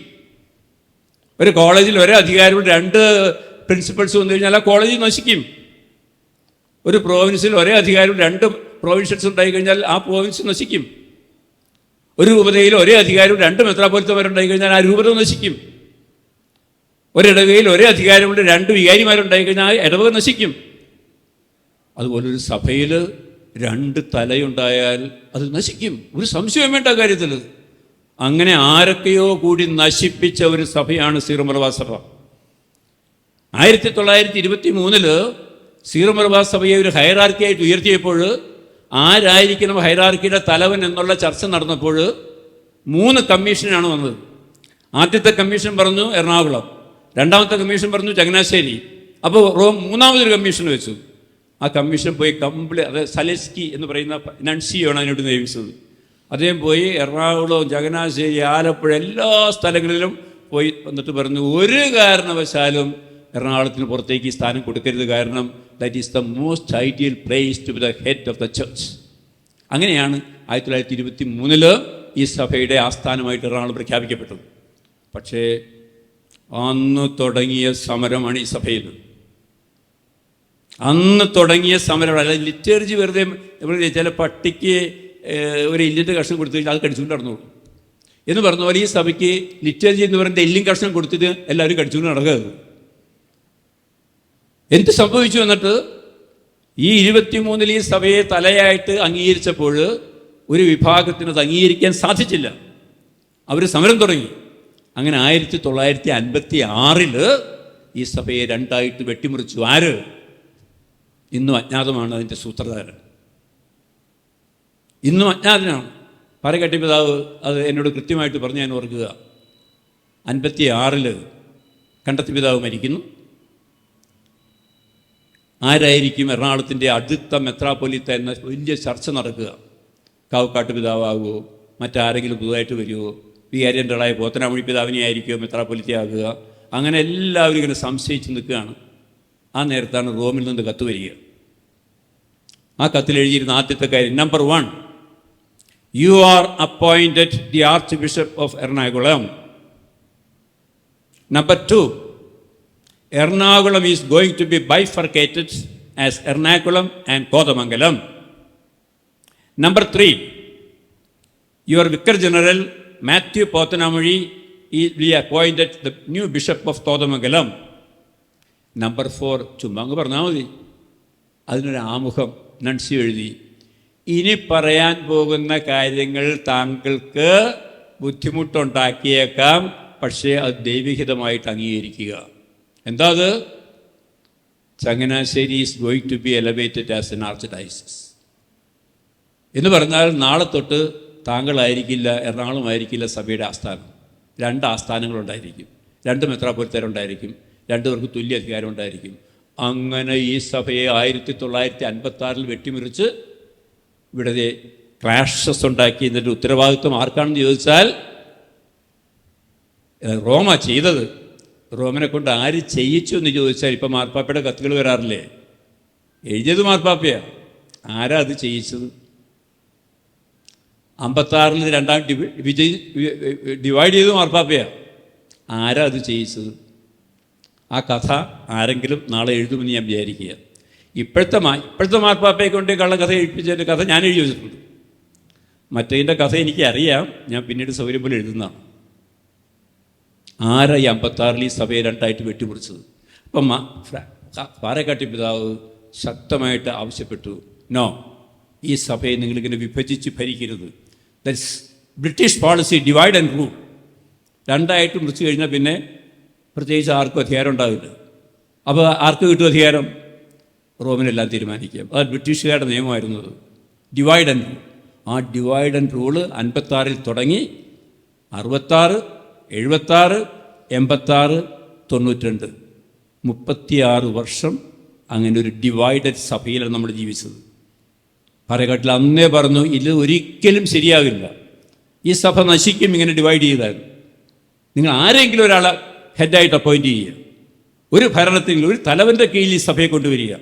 ഒരു കോളേജിൽ ഒരേ അധികാരവും 2 പ്രിൻസിപ്പൽസ് വന്നു കഴിഞ്ഞാൽ ആ കോളേജ് നശിക്കും. ഒരു പ്രോവിൻസിൽ ഒരേ അധികാരവും 2 പ്രൊവിൻഷ്യൽസ് ഉണ്ടായി കഴിഞ്ഞാൽ ആ പ്രോവിൻസ് നശിക്കും. ഒരു രൂപതയിൽ ഒരേ അധികാരവും 2 മെത്രാപ്പൊലീത്തമാരുണ്ടായി കഴിഞ്ഞാൽ ആ രൂപത നശിക്കും. ഒരിടവകയിൽ ഒരേ അധികാരമുണ്ട് 2 വികാരിമാരുണ്ടായി കഴിഞ്ഞാൽ ആ ഇടവക നശിക്കും. അതുപോലെ ഒരു സഭയിൽ 2 തലയുണ്ടായാൽ അത് നശിക്കും, ഒരു സംശയം വേണ്ട കാര്യത്തിൽ. അങ്ങനെ ആരൊക്കെയോ കൂടി നശിപ്പിച്ച ഒരു സഭയാണ് സീറോ മലബാർ സഭ. 1923 സീറോ മലബാർ സഭയെ ഒരു ഹൈറാർക്കിയായിട്ട് ഉയർത്തിയപ്പോൾ, ആരായിരിക്കണം ഹൈറാർക്കിയുടെ തലവൻ എന്നുള്ള ചർച്ച നടന്നപ്പോൾ 3 കമ്മീഷനാണ് വന്നത്. ആദ്യത്തെ കമ്മീഷൻ പറഞ്ഞു എറണാകുളം, രണ്ടാമത്തെ കമ്മീഷൻ പറഞ്ഞു ചങ്ങനാശ്ശേരി. അപ്പോൾ മൂന്നാമതൊരു കമ്മീഷൻ വെച്ചു. ആ കമ്മീഷൻ പോയി അത് സലെസ്കി എന്ന് പറയുന്ന നൻസിയാണ് അതിനോട് നിയമിച്ചത്. അദ്ദേഹം പോയി എറണാകുളം, ചങ്ങനാശ്ശേരി, ആലപ്പുഴ എല്ലാ സ്ഥലങ്ങളിലും പോയി വന്നിട്ട് പറഞ്ഞു, ഒരു കാരണവശാലും എറണാകുളത്തിന് പുറത്തേക്ക് ഈ സ്ഥാനം കൊടുക്കരുത്, കാരണം that is the most ideal place to be the head of the church. അങ്ങനെയാണ് 1923 ഈ സഭയുടെ ആസ്ഥാനമായിട്ട് എറണാകുളം പ്രഖ്യാപിക്കപ്പെട്ടത്. പക്ഷേ അന്ന് തുടങ്ങിയ സമരമാണ് ഈ സഭയിൽ. അന്ന് തുടങ്ങിയ സമരമാണ്. അതായത് ലിറ്റർജി വെറുതെ ചില പട്ടിക്ക് ഒരു എല്ലിൻ്റെ കഷ്ണം കൊടുത്തു കഴിഞ്ഞാൽ അത് കടിച്ചുകൊണ്ട് നടന്നോളൂ എന്ന് പറഞ്ഞ പോലെ ഈ സഭയ്ക്ക് ലിറ്റർജി എന്ന് പറയുന്നത് എല്ലും കഷ്ണം കൊടുത്തിട്ട് എല്ലാവരും കടിച്ചുകൊണ്ട് നടക്കരുത്. എന്ത് സംഭവിച്ചു എന്നിട്ട് ഈ 23 ഈ സഭയെ തലയായിട്ട് അംഗീകരിച്ചപ്പോൾ ഒരു വിഭാഗത്തിന് അത് അംഗീകരിക്കാൻ സാധിച്ചില്ല. അവർ സമരം തുടങ്ങി. അങ്ങനെ 1956 ഈ സഭയെ രണ്ടായിട്ട് വെട്ടിമുറിച്ചു. ആര്? ഇന്നും അജ്ഞാതമാണ് അതിൻ്റെ സൂത്രധാരൻ. ഇന്നും അജ്ഞാതനാണ്. പാറേക്കാട്ടി പിതാവ് അത് എന്നോട് കൃത്യമായിട്ട് പറഞ്ഞ് ഞാൻ ഓർക്കുക. 56 കണ്ടത്തി പിതാവ് മരിക്കുന്നു. ആരായിരിക്കും എറണാകുളത്തിൻ്റെ അടുത്ത മെത്രാപ്പൊലീത്ത എന്ന വലിയ ചർച്ച നടക്കുക. കാവുക്കാട്ട് പിതാവാകുമോ, മറ്റാരെങ്കിലും പുതുതായിട്ട് വരുമോ, വികാരിയൻ്റെളായ പോത്തനാമൊഴി പിതാവിനെ ആയിരിക്കുമോ മെത്രാപ്പൊലീത്തയാകുക. അങ്ങനെ എല്ലാവരും ഇങ്ങനെ സംശയിച്ച് നിൽക്കുകയാണ്. ആ നേരത്താണ് റോമിൽ നിന്ന് കത്ത് വരിക. ആ കത്തിൽ എഴുതിയിരുന്ന ആദ്യത്തെ കാര്യം, number 1, you are appointed the arch bishop of Ernakulam. Number 2, Ernakulam is going to be bifurcated as Ernakulam and Kodamangalam. Number 3, your Vicar General Matthew Pothanamuri will be appointed the new Bishop of Kodamangalam. Number 4, ചുമ്മാങ്ങ് പറഞ്ഞാൽ മതി. അതിനൊരു ആമുഖം നൻസി എഴുതി, ഇനി പറയാൻ പോകുന്ന കാര്യങ്ങൾ താങ്കൾക്ക് ബുദ്ധിമുട്ടുണ്ടാക്കിയേക്കാം, പക്ഷേ അത് ദൈവഹിതമായിട്ട് അംഗീകരിക്കുക. എന്താ അത്? Changanassery is going to be elevated as an archdiocese എന്ന് പറഞ്ഞാൽ നാളെ തൊട്ട് താങ്കളായിരിക്കില്ല, എറണാകുളമായിരിക്കില്ല സഭയുടെ ആസ്ഥാനം. 2 ആസ്ഥാനങ്ങളുണ്ടായിരിക്കും, 2 മെത്രാപ്പൊലീത്തരുണ്ടായിരിക്കും, 2 പേർക്ക് തുല്യ അധികാരം ഉണ്ടായിരിക്കും. അങ്ങനെ ഈ സഭയെ 1956 വെട്ടിമുറിച്ച് ഇവിടെ ക്ലാഷസ് ഉണ്ടാക്കി. ഇതിൻ്റെ ഉത്തരവാദിത്വം ആർക്കാണെന്ന് ചോദിച്ചാൽ റോമ ചെയ്തത്. റോമനെ കൊണ്ട് ആര് ചെയ്യിച്ചു എന്ന് ചോദിച്ചാൽ ഇപ്പം മാർപ്പാപ്പയുടെ കത്തുകൾ വരാറില്ലേ? എഴുതിയത് മാർപ്പാപ്പയാണ്. ആരാ അത് ചെയ്യിച്ചത്? 56 രണ്ടാം ഡിവൈഡ് ചെയ്ത് മാർപ്പാപ്പയാണ്. ആരാ അത് ചെയ്യിച്ചത്? ആ കഥ ആരെങ്കിലും നാളെ എഴുതുമെന്ന് ഞാൻ വിചാരിക്കുക. ഇപ്പോഴത്തെ മാർപ്പാപ്പയെ കൊണ്ട് കള്ളക്കഥ എഴുതിപ്പിച്ചതിൻ്റെ കഥ ഞാൻ എഴുതി വെച്ചിട്ടുണ്ട്. മറ്റേതിൻ്റെ കഥ എനിക്കറിയാം, ഞാൻ പിന്നീട് സൗകര്യം പോലെ എഴുതുന്നതാണ്. ആരാ ഈ 56 ഈ സഭയെ രണ്ടായിട്ട് വെട്ടിമുറിച്ചത്? അപ്പം പാറേക്കാട്ടി പിതാവ് ശക്തമായിട്ട് ആവശ്യപ്പെട്ടു, നോ, ഈ സഭയെ നിങ്ങളിങ്ങനെ വിഭജിച്ച് ഭരിക്കരുത്. That's British policy, divide and rule. രണ്ടായിട്ട് മുറിച്ച് കഴിഞ്ഞാൽ പിന്നെ പ്രത്യേകിച്ച് ആർക്കും അധികാരം ഉണ്ടാവില്ല. അപ്പോൾ ആർക്ക് കിട്ടും അധികാരം? റോമിനെല്ലാം തീരുമാനിക്കാം. അത് ബ്രിട്ടീഷുകാരുടെ നിയമമായിരുന്നത്, ഡിവൈഡ് ആൻഡ് റൂൾ. ആ ഡിവൈഡ് ആൻഡ് റൂള് 56 തുടങ്ങി 66, 76, 86, 92, 36 വർഷം അങ്ങനെ ഒരു ഡിവൈഡഡ് സഭയിലാണ് നമ്മൾ ജീവിച്ചത്. പാറേക്കാട്ടിൽ അന്നേ പറഞ്ഞു, ഇത് ഒരിക്കലും ശരിയാകില്ല, ഈ സഭ നശിക്കും ഇങ്ങനെ ഡിവൈഡ് ചെയ്താൽ. നിങ്ങൾ ആരെങ്കിലും ഒരാളെ ഹെഡായിട്ട് അപ്പോയിൻറ്റ് ചെയ്യുക, ഒരു ഭരണത്തിൽ ഒരു തലവൻ്റെ കീഴിൽ ഈ സഭയെ കൊണ്ടുവരിക.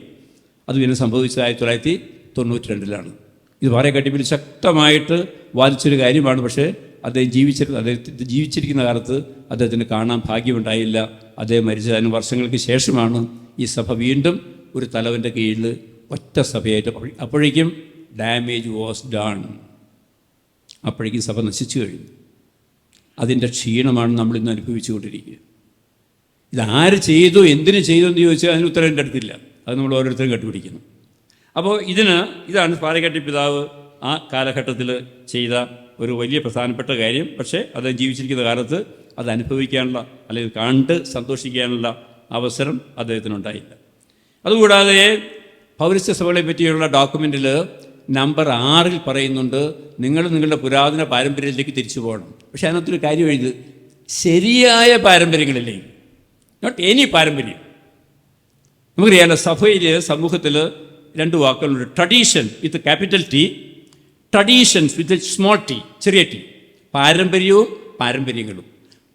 അത് പിന്നെ സംഭവിച്ചത് 1992 ഇത് പാറേക്കാട്ടിൽ ശക്തമായിട്ട് വാദിച്ചൊരു കാര്യമാണ്. പക്ഷേ അദ്ദേഹത്തെ ജീവിച്ചിരിക്കുന്ന കാലത്ത് അദ്ദേഹത്തിന് കാണാൻ ഭാഗ്യമുണ്ടായില്ല. അദ്ദേഹം മരിച്ചതിന് വർഷങ്ങൾക്ക് ശേഷമാണ് ഈ സഭ വീണ്ടും ഒരു തലവൻ്റെ കീഴിൽ ഒറ്റ സഭയായിട്ട്. അപ്പോഴേക്കും ഡാമേജ് വാസ് ഡൺ. അപ്പോഴേക്കും സഭ നശിച്ചു കഴിഞ്ഞു. അതിൻ്റെ ക്ഷീണമാണ് നമ്മളിന്ന് അനുഭവിച്ചു കൊണ്ടിരിക്കുക. ഇതാര് ചെയ്തു, എന്തിനു ചെയ്തു എന്ന് ചോദിച്ചാൽ അതിന് ഉത്തരം എൻ്റെ അടുത്തില്ല. അത് നമ്മൾ ഓരോരുത്തരും കണ്ടുപിടിക്കുന്നു. അപ്പോൾ ഇതാണ് പാറേക്കാട്ടി പിതാവ് ആ കാലഘട്ടത്തിൽ ചെയ്ത ഒരു വലിയ പ്രധാനപ്പെട്ട കാര്യം. പക്ഷേ അദ്ദേഹം ജീവിച്ചിരിക്കുന്ന കാലത്ത് അത് അനുഭവിക്കാനുള്ള അല്ലെങ്കിൽ കണ്ട് സന്തോഷിക്കാനുള്ള അവസരം അദ്ദേഹത്തിനുണ്ടായില്ല. അതുകൂടാതെ പൗരസ്ത്യ സഭകളെ പറ്റിയുള്ള ഡോക്യുമെൻറ്റിൽ നമ്പർ 6 പറയുന്നുണ്ട്, നിങ്ങളുടെ പുരാതന പാരമ്പര്യത്തിലേക്ക് തിരിച്ചു പോകണം. പക്ഷേ അതിനകത്തൊരു കാര്യം എഴുതി, ശരിയായ പാരമ്പര്യങ്ങളിലേക്ക്, നോട്ട് എനി പാരമ്പര്യം. നമുക്കറിയാലോ, സമൂഹത്തിൽ 2 വാക്കുകളുണ്ട്, tradition with capital T, traditions with small T, ചെറിയ ടി. പാരമ്പര്യവും പാരമ്പര്യങ്ങളും.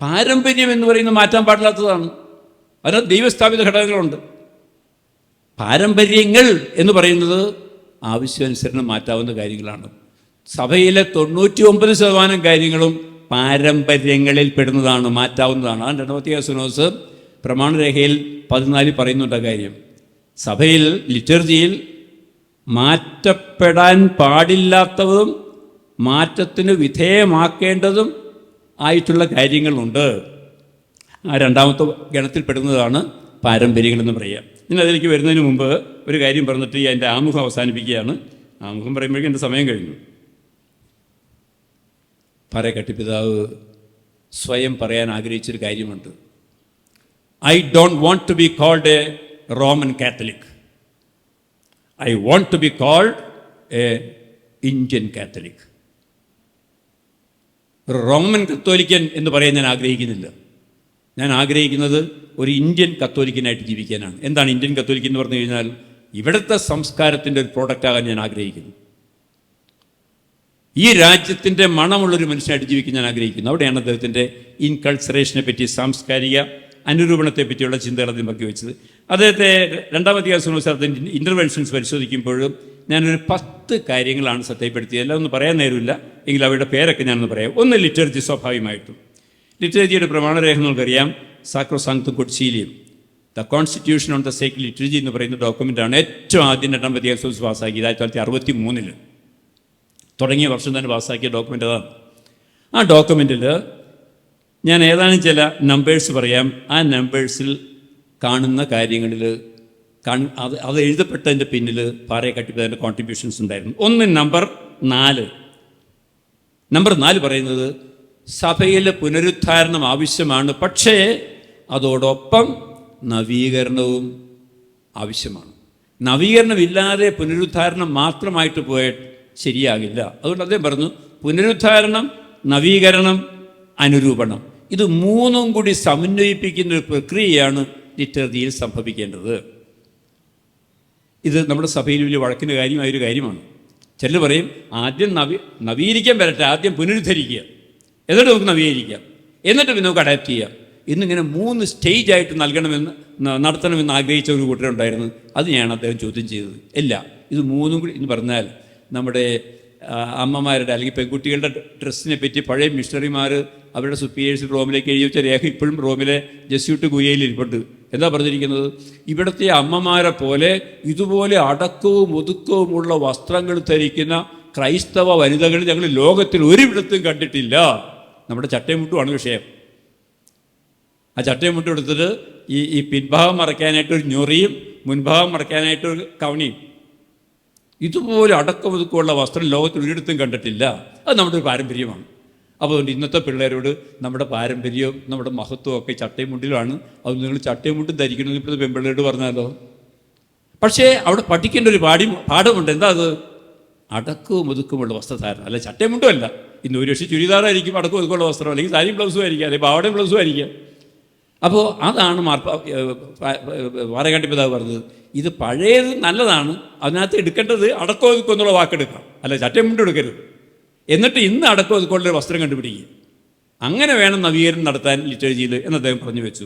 പാരമ്പര്യം എന്ന് പറയുന്നത് മാറ്റാൻ പാടില്ലാത്തതാണ്. അതിനകത്ത് ദൈവസ്ഥാപിത ഘടകങ്ങളുണ്ട്. പാരമ്പര്യങ്ങൾ എന്ന് പറയുന്നത് ആവശ്യാനുസരണം മാറ്റാവുന്ന കാര്യങ്ങളാണ്. സഭയിലെ 99% കാര്യങ്ങളും പാരമ്പര്യങ്ങളിൽ പെടുന്നതാണ്, മാറ്റാവുന്നതാണ്. ആ രണ്ടാമത്തെ സുനോസ് പ്രമാണരേഖയിൽ 14 പറയുന്നുണ്ട് കാര്യം. സഭയിൽ ലിറ്റർജിയിൽ മാറ്റപ്പെടാൻ പാടില്ലാത്തതും മാറ്റത്തിന് വിധേയമാക്കേണ്ടതും ആയിട്ടുള്ള കാര്യങ്ങളുണ്ട്. ആ രണ്ടാമത്തെ ഗണത്തിൽപ്പെടുന്നതാണ് പാരമ്പര്യങ്ങളെന്ന് പറയുക. ഇനി അതിലേക്ക് വരുന്നതിന് മുമ്പ് ഒരു കാര്യം പറഞ്ഞിട്ട് എൻ്റെ ആമുഖം അവസാനിപ്പിക്കുകയാണ്. ആമുഖം പറയുമ്പോഴേക്കും എൻ്റെ സമയം കഴിഞ്ഞു. പാറേക്കാട്ടി പിതാവ് സ്വയം പറയാൻ ആഗ്രഹിച്ചൊരു കാര്യമുണ്ട്. I don't want to be called a Roman Catholic. I want to be called a Indian Catholic. ഒരു റോമൻ കത്തോലിക്കൻ എന്ന് പറയാൻ ഞാൻ ആഗ്രഹിക്കുന്നില്ല. ഞാൻ ആഗ്രഹിക്കുന്നത് ഒരു ഇന്ത്യൻ കത്തോലിക്കനായിട്ട് ജീവിക്കാനാണ്. എന്താണ് ഇന്ത്യൻ കത്തോലിക്കൻ എന്ന് പറഞ്ഞു കഴിഞ്ഞാൽ, ഇവിടുത്തെ സംസ്കാരത്തിൻ്റെ ഒരു പ്രോഡക്റ്റാകാൻ ഞാൻ ആഗ്രഹിക്കുന്നു. ഈ രാജ്യത്തിൻ്റെ മണമുള്ളൊരു മനുഷ്യനായിട്ട് ജീവിക്കാൻ ഞാൻ ആഗ്രഹിക്കുന്നു. അവിടെയാണ് അദ്ദേഹത്തിൻ്റെ ഇൻകൾച്ചറേഷനെ പറ്റി, സാംസ്കാരിക അനുരൂപണത്തെ പറ്റിയുള്ള ചിന്തകൾ അദ്ദേഹം പങ്കുവെച്ചത്. അദ്ദേഹത്തെ രണ്ടാമത്തെ സുനോസാരത്തിൻ്റെ ഇൻ്റർവെൻഷൻസ് പരിശോധിക്കുമ്പോഴും ഞാനൊരു 10 കാര്യങ്ങളാണ് ശ്രദ്ധപ്പെടുത്തിയത്. എല്ലാം ഒന്നും പറയാൻ നേരമില്ല, എങ്കിൽ അവരുടെ പേരൊക്കെ ഞാനൊന്ന് പറയാം. ഒന്ന്, ലിറ്റർജി. സ്വാഭാവികമായിട്ടും ലിറ്റർജിയുടെ പ്രമാണരേഖ നമുക്കറിയാം. Sacrosanctum Concilium, the constitution on the sacred liturgy എന്ന് പറയുന്ന ഡോക്യുമെൻ്റാണ് ഏറ്റവും ആദ്യം രണ്ടാമത്തെ സുനോസ് പാസ്സാക്കിയത്. 1963 തുടങ്ങിയ വർഷം തന്നെ പാസ്സാക്കിയ ഡോക്യുമെൻ്റ് അതാണ്. ആ ഡോക്യുമെൻറ്റിൽ ഞാൻ ഏതാനും ചില നമ്പേഴ്സ് പറയാം. ആ നമ്പേഴ്സിൽ കാണുന്ന കാര്യങ്ങളിൽ അത് എഴുതപ്പെട്ടതിൻ്റെ പിന്നിൽ പാറേക്കാട്ടി പിതാവിൻ്റെ കോൺട്രിബ്യൂഷൻസ് ഉണ്ടായിരുന്നു. ഒന്ന്, നമ്പർ 4. നമ്പർ 4 പറയുന്നത് സഭയിലെ പുനരുദ്ധാരണം ആവശ്യമാണ്, പക്ഷേ അതോടൊപ്പം നവീകരണവും ആവശ്യമാണ്. നവീകരണമില്ലാതെ പുനരുദ്ധാരണം മാത്രമായിട്ട് പോയാൽ ശരിയാകില്ല. അതുകൊണ്ട് അദ്ദേഹം പറഞ്ഞു, പുനരുദ്ധാരണം, നവീകരണം, അനുരൂപണം, ഇത് മൂന്നും കൂടി സമന്വയിപ്പിക്കുന്ന ഒരു പ്രക്രിയയാണ് ലിറ്റർജിയിൽ സംഭവിക്കേണ്ടത്. ഇത് നമ്മുടെ സഭയിൽ വലിയ വഴക്കിൻ്റെ കാര്യമായൊരു കാര്യമാണ്. ചിലർ പറയും, ആദ്യം നവീകരിക്കാൻ വരട്ടെ, ആദ്യം പുനരുദ്ധരിക്കുക, എന്നിട്ട് നമുക്ക് നവീകരിക്കാം, എന്നിട്ട് പിന്നെ നമുക്ക് അഡാപ്റ്റ് ചെയ്യാം. ഇന്നിങ്ങനെ 3 സ്റ്റേജായിട്ട് നടത്തണമെന്ന് ആഗ്രഹിച്ച ഒരു കൂട്ടരുണ്ടായിരുന്നു. അത് ഞാൻ അദ്ദേഹം ചോദ്യം ചെയ്തത്. ഇല്ല, ഇത് 3 കൂടി എന്ന് പറഞ്ഞാൽ നമ്മുടെ അമ്മമാരുടെ അല്ലെങ്കിൽ പെൺകുട്ടികളുടെ ഡ്രസ്സിനെ പറ്റി പഴയ മിഷണറിമാർ അവരുടെ സുപ്പീരിയേഴ്സ് റോമിലേക്ക് എഴുതി വെച്ച രേഖ ഇപ്പോഴും റോമിലെ ജെസ്യൂട്ട് ഗുയയിൽ ഇരിപ്പുണ്ട്. എന്താ പറഞ്ഞിരിക്കുന്നത്? ഇവിടുത്തെ അമ്മമാരെ പോലെ ഇതുപോലെ അടക്കവും ഒതുക്കവുമുള്ള വസ്ത്രങ്ങൾ ധരിക്കുന്ന ക്രൈസ്തവ വനിതകൾ ഞങ്ങൾ ലോകത്തിൽ ഒരിടത്തും കണ്ടിട്ടില്ല. നമ്മുടെ ചട്ടയും മുട്ടുമാണ് വിഷയം. ആ ചട്ടയും മുട്ടും എടുത്തിട്ട് ഈ പിൻഭാഗം മറയ്ക്കാനായിട്ടൊരു ഞൊറിയും മുൻഭാഗം മറയ്ക്കാനായിട്ടൊരു കവണിയും, ഇതുപോലെ അടക്കമൊതുക്കമുള്ള വസ്ത്രം ലോകത്തിൽ ഒരിടത്തും കണ്ടിട്ടില്ല. അത് നമ്മുടെ ഒരു പാരമ്പര്യമാണ്. അപ്പോൾ അതുകൊണ്ട് ഇന്നത്തെ പിള്ളേരോട് നമ്മുടെ പാരമ്പര്യവും നമ്മുടെ മഹത്വവും ഒക്കെ ചട്ടയും മുണ്ടിലുമാണ്. അത് നിങ്ങൾ ചട്ടയും മുണ്ടും ധരിക്കണമെന്ന് ഇപ്പോഴത്തെ പെൺപിള്ളേരോട് പറഞ്ഞാലോ. പക്ഷേ അവിടെ പഠിക്കേണ്ട ഒരു പാഠമുണ്ട്. എന്താ അത്? അടക്കവും ഒതുക്കമുള്ള വസ്ത്രധാരണം. അല്ല ചട്ടയും മുണ്ടും അല്ല. ഇന്ന് ഒരു പക്ഷേ ചുരിദാറായിരിക്കും അടക്കം ഒതുക്കമുള്ള വസ്ത്രം, അല്ലെങ്കിൽ സാരിയും ബ്ലൗസും ആയിരിക്കാം, അല്ലെങ്കിൽ പാവടയും ബ്ലൗസും ആയിരിക്കാം. അപ്പോൾ അതാണ് പാറേക്കാട്ടി പിതാവ് പറഞ്ഞത്. ഇത് പഴയത് നല്ലതാണ്, അതിനകത്ത് എടുക്കേണ്ടത് അടക്കം ഒതുക്കം എന്നുള്ള വാക്കെടുക്കാം, അല്ല ചട്ടയും മുണ്ടും എടുക്കരുത്. എന്നിട്ട് ഇന്ന് അടക്കം ഒതുക്കമുള്ളൊരു വസ്ത്രം കണ്ടുപിടിക്കുക. അങ്ങനെ വേണം നവീകരണം നടത്താൻ ലിറ്റർജിയിൽ എന്ന് അദ്ദേഹം പറഞ്ഞു വെച്ചു.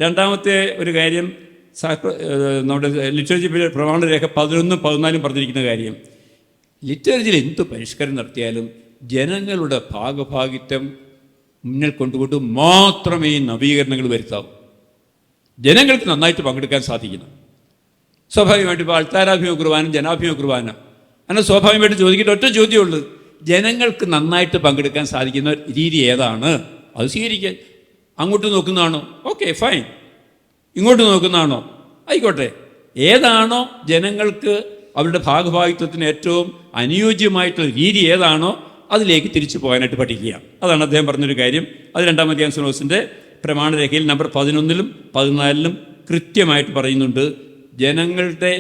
രണ്ടാമത്തെ ഒരു കാര്യം, നമ്മുടെ ലിറ്റർജി പ്രമാണരേഖ 11, 14 പറഞ്ഞിരിക്കുന്ന കാര്യം, ലിറ്റർജിയിൽ എന്ത് പരിഷ്കരണം നടത്തിയാലും ജനങ്ങളുടെ ഭാഗഭാഗിത്വം മുന്നിൽ കൊണ്ടുകൊണ്ട് മാത്രമേ നവീകരണങ്ങൾ വരുത്താവൂ. ജനങ്ങൾക്ക് നന്നായിട്ട് പങ്കെടുക്കാൻ സാധിക്കണം. സ്വാഭാവികമായിട്ട് ഇപ്പോൾ അൾത്താരാഭിമുഖ കുർബാന, ജനാഭിമുഖ കുർബാന, അങ്ങനെ സ്വാഭാവികമായിട്ട് ചോദിക്കേണ്ട ഒറ്റ ചോദ്യമുള്ളൂ, ജനങ്ങൾക്ക് നന്നായിട്ട് പങ്കെടുക്കാൻ സാധിക്കുന്ന രീതി ഏതാണ്? അത് സ്വീകരിക്കാൻ. അങ്ങോട്ട് നോക്കുന്നതാണോ? Okay fine. ഇങ്ങോട്ട് നോക്കുന്നതാണോ? ആയിക്കോട്ടെ. ഏതാണോ ജനങ്ങൾക്ക് അവരുടെ ഭാഗഭാഗിത്വത്തിന് ഏറ്റവും അനുയോജ്യമായിട്ടുള്ള രീതി ഏതാണോ അതിലേക്ക് തിരിച്ചു പോകാനായിട്ട് പഠിക്കുക. അതാണ് അദ്ദേഹം പറഞ്ഞൊരു കാര്യം. അത് രണ്ടാമത്തെ സുനോസിൻ്റെ പ്രമാണരേഖയിൽ നമ്പർ 11-ലും 14-ലും കൃത്യമായിട്ട് പറയുന്നുണ്ട്. ജനങ്ങളുടെ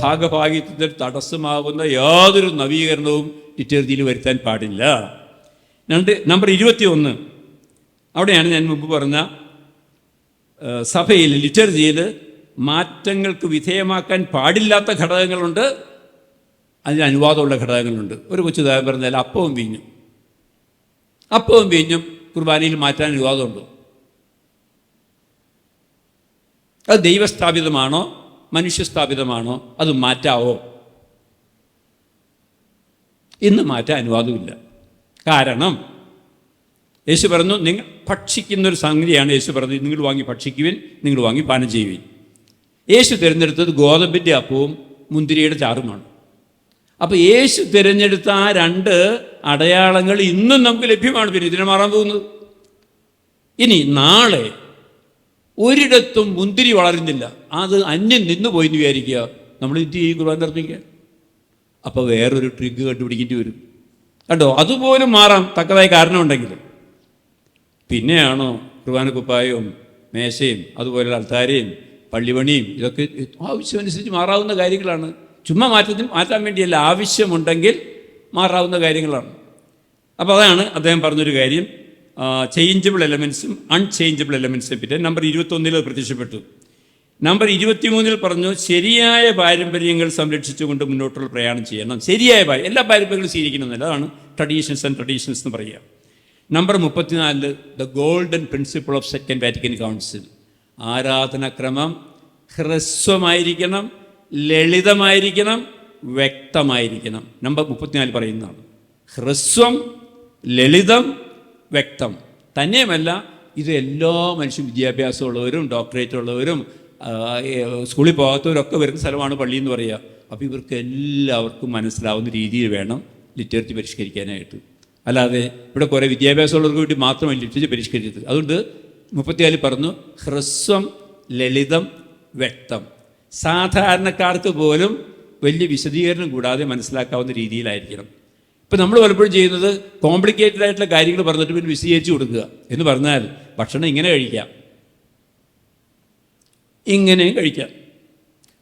ഭാഗഭാഗിത്വത്തിൽ തടസ്സമാകുന്ന യാതൊരു നവീകരണവും ലിറ്റർജിയിൽ വരുത്താൻ പാടില്ല. നമ്പർ 21, അവിടെയാണ് ഞാൻ മുമ്പ് പറഞ്ഞ സഭയിൽ ലിറ്റർജിയിൽ മാറ്റങ്ങൾക്ക് വിധേയമാക്കാൻ പാടില്ലാത്ത ഘടകങ്ങളുണ്ട്, അതിന് അനുവാദമുള്ള ഘടകങ്ങളുണ്ട്. ഒരു കൊച്ചു ഉദാഹരണം പറഞ്ഞാൽ അപ്പവും വീഞ്ഞും കുർബാനയിൽ മാറ്റാൻ അനുവാദമുണ്ടോ? അത് ദൈവസ്ഥാപിതമാണോ മനുഷ്യസ്ഥാപിതമാണോ? അത് മാറ്റാവോ? ഇന്ന് മാറ്റാൻ അനുവാദമില്ല. കാരണം യേശു പറഞ്ഞു, നിങ്ങൾ ഭക്ഷിക്കുന്നൊരു സംഗതിയാണ് യേശു പറഞ്ഞത്, നിങ്ങൾ വാങ്ങി ഭക്ഷിക്കുവിൻ, നിങ്ങൾ വാങ്ങി പാനം ചെയ്യുവിൻ. യേശു തിരഞ്ഞെടുത്തത് ഗോതമ്പിൻ്റെ അപ്പവും മുന്തിരിയുടെ ചാറുമാണ്. അപ്പോൾ യേശു തിരഞ്ഞെടുത്ത ആ 2 അടയാളങ്ങൾ ഇന്നും നമുക്ക് ലഭ്യമാണ്. പിന്നെ ഇതിനെ മാറാൻ പോകുന്നത്. ഇനി നാളെ ഒരിടത്തും മുന്തിരി വളരുന്നില്ല, അത് അന്യം നിന്ന് പോയി എന്ന് വിചാരിക്കുക, നമ്മൾ ഇത് ഈ കുർബാന അർപ്പിക്കുക. അപ്പോൾ വേറൊരു ട്രിക്ക് കണ്ടുപിടിക്കേണ്ടി വരും. കണ്ടോ, അതുപോലും മാറാം തക്കതായ കാരണമുണ്ടെങ്കിലും. പിന്നെയാണോ കുർബാന കുപ്പായവും മേശയും അതുപോലെ അൾത്താരയും പള്ളിപണിയും ഇതൊക്കെ ആവശ്യമനുസരിച്ച് മാറാവുന്ന കാര്യങ്ങളാണ്. ചുമ്മാ മാറ്റാൻ വേണ്ടിയല്ല, ആവശ്യമുണ്ടെങ്കിൽ മാറാവുന്ന കാര്യങ്ങളാണ്. അപ്പോൾ അതാണ് അദ്ദേഹം പറഞ്ഞൊരു കാര്യം, ചേഞ്ചബിൾ എലമെൻസും അൺചേഞ്ചബിൾ എലമെൻസിനെ പറ്റി. നമ്പർ 21 അത് പ്രത്യക്ഷപ്പെട്ടു. നമ്പർ 23 പറഞ്ഞു, ശരിയായ പാരമ്പര്യങ്ങൾ സംരക്ഷിച്ചുകൊണ്ട് മുന്നോട്ടുള്ള പ്രയാണം ചെയ്യണം. ശരിയായ എല്ലാ പാരമ്പര്യങ്ങളും സ്വീകരിക്കണമെന്നല്ല, അതാണ് ട്രഡീഷൻസ് എന്ന് പറയുക. Number 34 the golden principle of second Vatican council. ആരാധനാക്രമം ഹ്രസ്വമായിരിക്കണം, ലളിതമായിരിക്കണം, വ്യക്തമായിരിക്കണം. നമ്പർ 34 പറയുന്നതാണ്. ഹ്രസ്വം, ലളിതം, വ്യക്തം. തന്നെയുമല്ല, ഇത് എല്ലാ മനുഷ്യരും വിദ്യാഭ്യാസമുള്ളവരും ഡോക്ടറേറ്റ് ഉള്ളവരും സ്കൂളിൽ പോകാത്തവരൊക്കെ വരുന്ന സ്ഥലമാണ് പള്ളി എന്ന് പറയുക. അപ്പോൾ ഇവർക്ക് എല്ലാവർക്കും മനസ്സിലാവുന്ന രീതിയിൽ വേണം ലിറ്ററേച്ചർ പരിഷ്കരിക്കാനായിട്ട്. അല്ലാതെ ഇവിടെ കുറേ വിദ്യാഭ്യാസമുള്ളവർക്ക് വേണ്ടി മാത്രമല്ല ലിറ്ററേച്ചർ പരിഷ്കരിച്ചത്. അതുകൊണ്ട് 34 പറഞ്ഞു, ഹ്രസ്വം, ലളിതം, വ്യക്തം. സാധാരണക്കാർക്ക് പോലും വലിയ വിശദീകരണം കൂടാതെ മനസ്സിലാക്കാവുന്ന രീതിയിലായിരിക്കണം. ഇപ്പം നമ്മൾ പലപ്പോഴും ചെയ്യുന്നത് കോംപ്ലിക്കേറ്റഡ് ആയിട്ടുള്ള കാര്യങ്ങൾ പറഞ്ഞിട്ട് പിന്നെ വിശദീകരിച്ച് കൊടുക്കുക എന്ന് പറഞ്ഞാൽ, ഭക്ഷണം ഇങ്ങനെ കഴിക്കാം, ഇങ്ങനെയും കഴിക്കാം,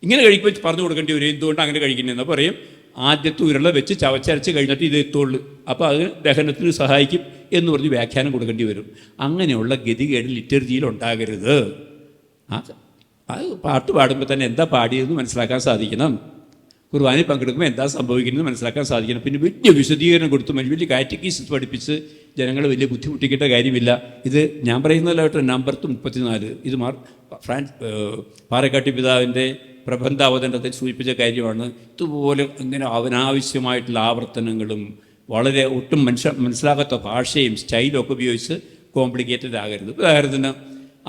ഇങ്ങനെ കഴിക്കുമ്പോൾ പറഞ്ഞു കൊടുക്കേണ്ടി വരും. എന്തുകൊണ്ട് അങ്ങനെ കഴിക്കുന്നതെന്ന് പറയും, ആദ്യത്തെ ഉരുള വെച്ച് ചവച്ചരച്ച് കഴിഞ്ഞിട്ട് ഇത് എത്തുള്ളൂ, അപ്പോൾ അത് ദഹനത്തിന് സഹായിക്കും എന്ന് പറഞ്ഞ് വ്യാഖ്യാനം കൊടുക്കേണ്ടി വരും. അങ്ങനെയുള്ള ഗതികേട് ലിറ്റർജിയിൽ ഉണ്ടാകരുത്. അത് പാട്ട് പാടുമ്പോൾ തന്നെ എന്താ പാടിയതെന്ന് മനസ്സിലാക്കാൻ സാധിക്കണം. കുർബാനയിൽ പങ്കെടുക്കുമ്പോൾ എന്താ സംഭവിക്കുന്നത് മനസ്സിലാക്കാൻ സാധിക്കണം. പിന്നെ വലിയ വിശദീകരണം കൊടുത്ത് വലിയ കാറ്റഗീസ് പഠിപ്പിച്ച് ജനങ്ങളെ വലിയ ബുദ്ധിമുട്ടിക്കേണ്ട കാര്യമില്ല. ഇത് ഞാൻ പറയുന്നതല്ല കേട്ടോ. നമ്പർ 34 ഇത് പാറക്കാട്ടി പിതാവിൻ്റെ പ്രബന്ധാവതരണത്തിൽ സൂചിപ്പിച്ച കാര്യമാണ്. ഇതുപോലെ ഇങ്ങനെ അവനാവശ്യമായിട്ടുള്ള ആവർത്തനങ്ങളും വളരെ ഒട്ടും മനസ്സിലാകാത്ത ഭാഷയും സ്റ്റൈലും ഒക്കെ ഉപയോഗിച്ച് കോംപ്ലിക്കേറ്റഡ് ആകരുത്. ഉദാഹരണത്തിന്,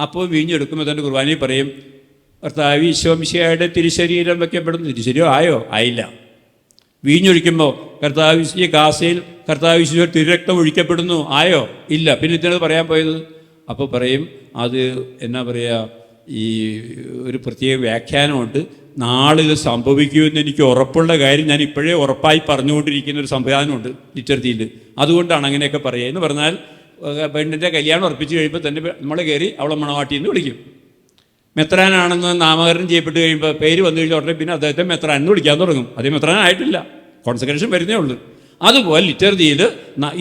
അപ്പോൾ വീഞ്ഞെടുക്കുമ്പോൾ തന്നെ കുർബാനയിൽ പറയും, കർത്താവ് ഈശോമിശിഹായുടെ തിരുശരീരം വയ്ക്കപ്പെടുന്നു. തിരുശരീരം ആയോ? ആയില്ല. വീഞ്ഞൊഴിക്കുമ്പോൾ കർത്താവ് ഈ കാസയിൽ കർത്താവ് ഈശോ തിരുരക്തം ഒഴിക്കപ്പെടുന്നു. ആയോ? ഇല്ല. പിന്നെ ഇതിനത് പറയാൻ പോയത്. അപ്പോൾ പറയും, അത് എന്നാ പറയുക, ഈ ഒരു പ്രത്യേക വ്യാഖ്യാനമുണ്ട്. നാളെ ഇത് സംഭവിക്കുമെന്ന് എനിക്ക് ഉറപ്പുള്ള കാര്യം ഞാൻ ഇപ്പോഴേ ഉറപ്പായി പറഞ്ഞുകൊണ്ടിരിക്കുന്ന ഒരു സംവിധാനമുണ്ട് ലിറ്ററേച്ചറിൽ. അതുകൊണ്ടാണ് അങ്ങനെയൊക്കെ പറയുക. എന്ന് പറഞ്ഞാൽ, പെണ്ണിൻ്റെ കല്യാണം ഉറപ്പിച്ച് കഴിയുമ്പോൾ തന്നെ നമ്മൾ കയറി അവളെ മണവാട്ടിയെന്ന് വിളിക്കും. മെത്രാനാണെന്ന് നാമകരണം ചെയ്യപ്പെട്ട് കഴിയുമ്പോൾ പേര് വന്നു കഴിഞ്ഞാൽ ഉടനെ പിന്നെ അദ്ദേഹത്തെ മെത്രാൻ എന്ന് വിളിക്കാൻ തുടങ്ങും. അതേ മെത്രാനായിട്ടില്ല, കോൺസെക്രേഷൻ വരുന്നേ ഉള്ളൂ. അതുപോലെ ലിറ്റർജിയിൽ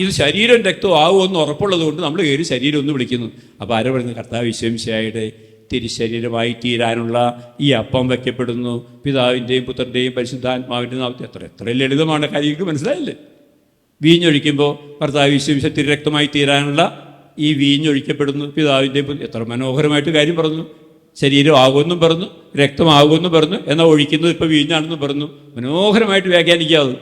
ഇത് ശരീരം രക്തവും ആവുമെന്ന് ഉറപ്പുള്ളത് കൊണ്ട് നമ്മൾ കയറി ശരീരം ഒന്ന് വിളിക്കുന്നു. അപ്പോൾ ആരോ പറയുന്നത്, കർത്താവ് ഈശോമിശിഹായുടെ തിരുശരീരമായി തീരാനുള്ള ഈ അപ്പം വയ്ക്കപ്പെടുന്നു, പിതാവിൻ്റെയും പുത്രൻ്റെയും പരിശുദ്ധാത്മാവിൻ്റെ നാമത്തിൽ. എത്ര ലളിതമാണ് കാര്യങ്ങൾക്ക്, മനസ്സിലായില്ലേ? വീഞ്ഞൊഴിക്കുമ്പോൾ കർത്താവ് ഈശോമിശിഹ തിരുരക്തമായി തീരാനുള്ള ഈ വീഞ്ഞൊഴിക്കപ്പെടുന്നു, പിതാവിൻ്റെയും. എത്ര മനോഹരമായിട്ട് കാര്യം പറഞ്ഞു. ശരീരം ആകുമെന്നും പറഞ്ഞു, രക്തമാകുമെന്നും പറഞ്ഞു, എന്നാൽ ഒഴിക്കുന്നത് ഇപ്പോൾ വീഞ്ഞാണെന്നും പറഞ്ഞു. മനോഹരമായിട്ട് വ്യാഖ്യാനിക്കാതെ.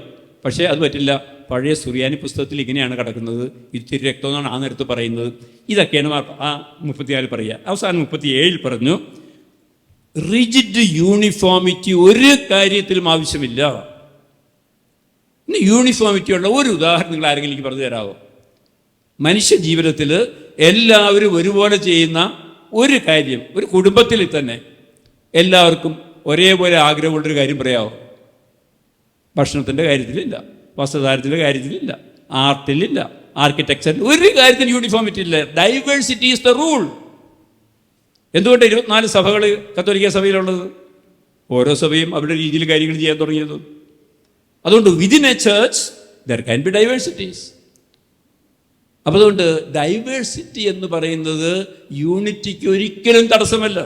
പക്ഷേ അത് പറ്റില്ല. പഴയ സുറിയാനി പുസ്തകത്തിൽ ഇങ്ങനെയാണ് കിടക്കുന്നത്. ഇത് തിരുരക്തം എന്നാണ് ആ നേരത്ത് പറയുന്നത്. ഇതൊക്കെയാണ് ആ 34 പറയുക. അവസാനം 37 പറഞ്ഞു, റിജിഡ് യൂണിഫോമിറ്റി ഒരു കാര്യത്തിലും ആവശ്യമില്ല. ഇന്ന് യൂണിഫോമിറ്റിയുള്ള ഒരു ഉദാഹരണം നിങ്ങൾ ആരെങ്കിലും എനിക്ക് പറഞ്ഞു തരാമോ? മനുഷ്യ ജീവിതത്തിൽ എല്ലാവരും ഒരുപോലെ ചെയ്യുന്ന ഒരു കാര്യം, ഒരു കുടുംബത്തിൽ തന്നെ എല്ലാവർക്കും ഒരേപോലെ ആഗ്രഹമുള്ളൊരു കാര്യം പറയാമോ? ഭക്ഷണത്തിൻ്റെ കാര്യത്തിലില്ല, വസ്ത്രധാരത്തിൻ്റെ കാര്യത്തിലില്ല, ആർട്ടിലില്ല, ആർക്കിടെക്ചറിൽ ഒരു കാര്യത്തിൽ യൂണിഫോമിറ്റി ഇല്ല. Diversity is the rule. എന്തുകൊണ്ട് 24 സഭകൾ കത്തോലിക്ക സഭയിലുള്ളത്? ഓരോ സഭയും അവരുടെ രീതിയിൽ കാര്യങ്ങൾ ചെയ്യാൻ തുടങ്ങിയത്. അതുകൊണ്ട് within A church there can be diversities. അപ്പോൾ അതുകൊണ്ട് ഡൈവേഴ്സിറ്റി എന്ന് പറയുന്നത് യൂണിറ്റിക്ക് ഒരിക്കലും തടസ്സമല്ല.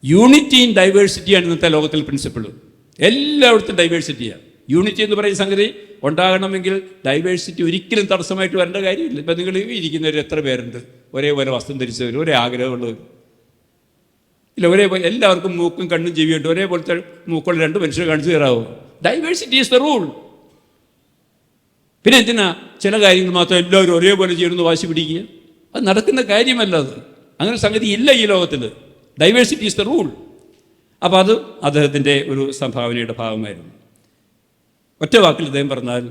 യൂണിറ്റി ഇൻ ഡൈവേഴ്സിറ്റിയാണ് ഇന്നത്തെ ലോകത്തിൽ പ്രിൻസിപ്പിൾ. എല്ലായിടത്തും ഡൈവേഴ്സിറ്റിയാണ്. യൂണിറ്റി എന്ന് പറയുന്ന സംഗതി ഉണ്ടാകണമെങ്കിൽ ഡൈവേഴ്സിറ്റി ഒരിക്കലും തടസ്സമായിട്ട് വരേണ്ട കാര്യമില്ല. ഇപ്പം നിങ്ങൾ ഇരിക്കുന്നവർ എത്ര പേരുണ്ട്? ഒരേപോലെ വസ്ത്രം ധരിച്ചവർ, ഒരേ ആഗ്രഹമുള്ളവർ. ഇല്ല ഒരേപോലെ എല്ലാവർക്കും മൂക്കും കണ്ണും ചെവിയുണ്ട്, ഒരേപോലത്തെ മൂക്കുള്ള രണ്ട് മനുഷ്യരെ കാണിച്ചു തരാമോ? Diversity is the rule. പിന്നെ എന്തിനാ ചില കാര്യങ്ങൾ മാത്രം എല്ലാവരും ഒരേപോലെ ചെയ്യണമെന്ന് വാശി പിടിക്കുക? അത് നടക്കുന്ന കാര്യമല്ല. അത് അങ്ങനെ സംഗതി ഇല്ല ഈ ലോകത്തിൽ. Diversity is the rule. അപ്പോൾ അത് അദ്ദേഹത്തിൻ്റെ ഒരു സംഭാവനയുടെ ഭാഗമായിരുന്നു. ഒറ്റ വാക്കിൽ അദ്ദേഹം പറഞ്ഞാൽ,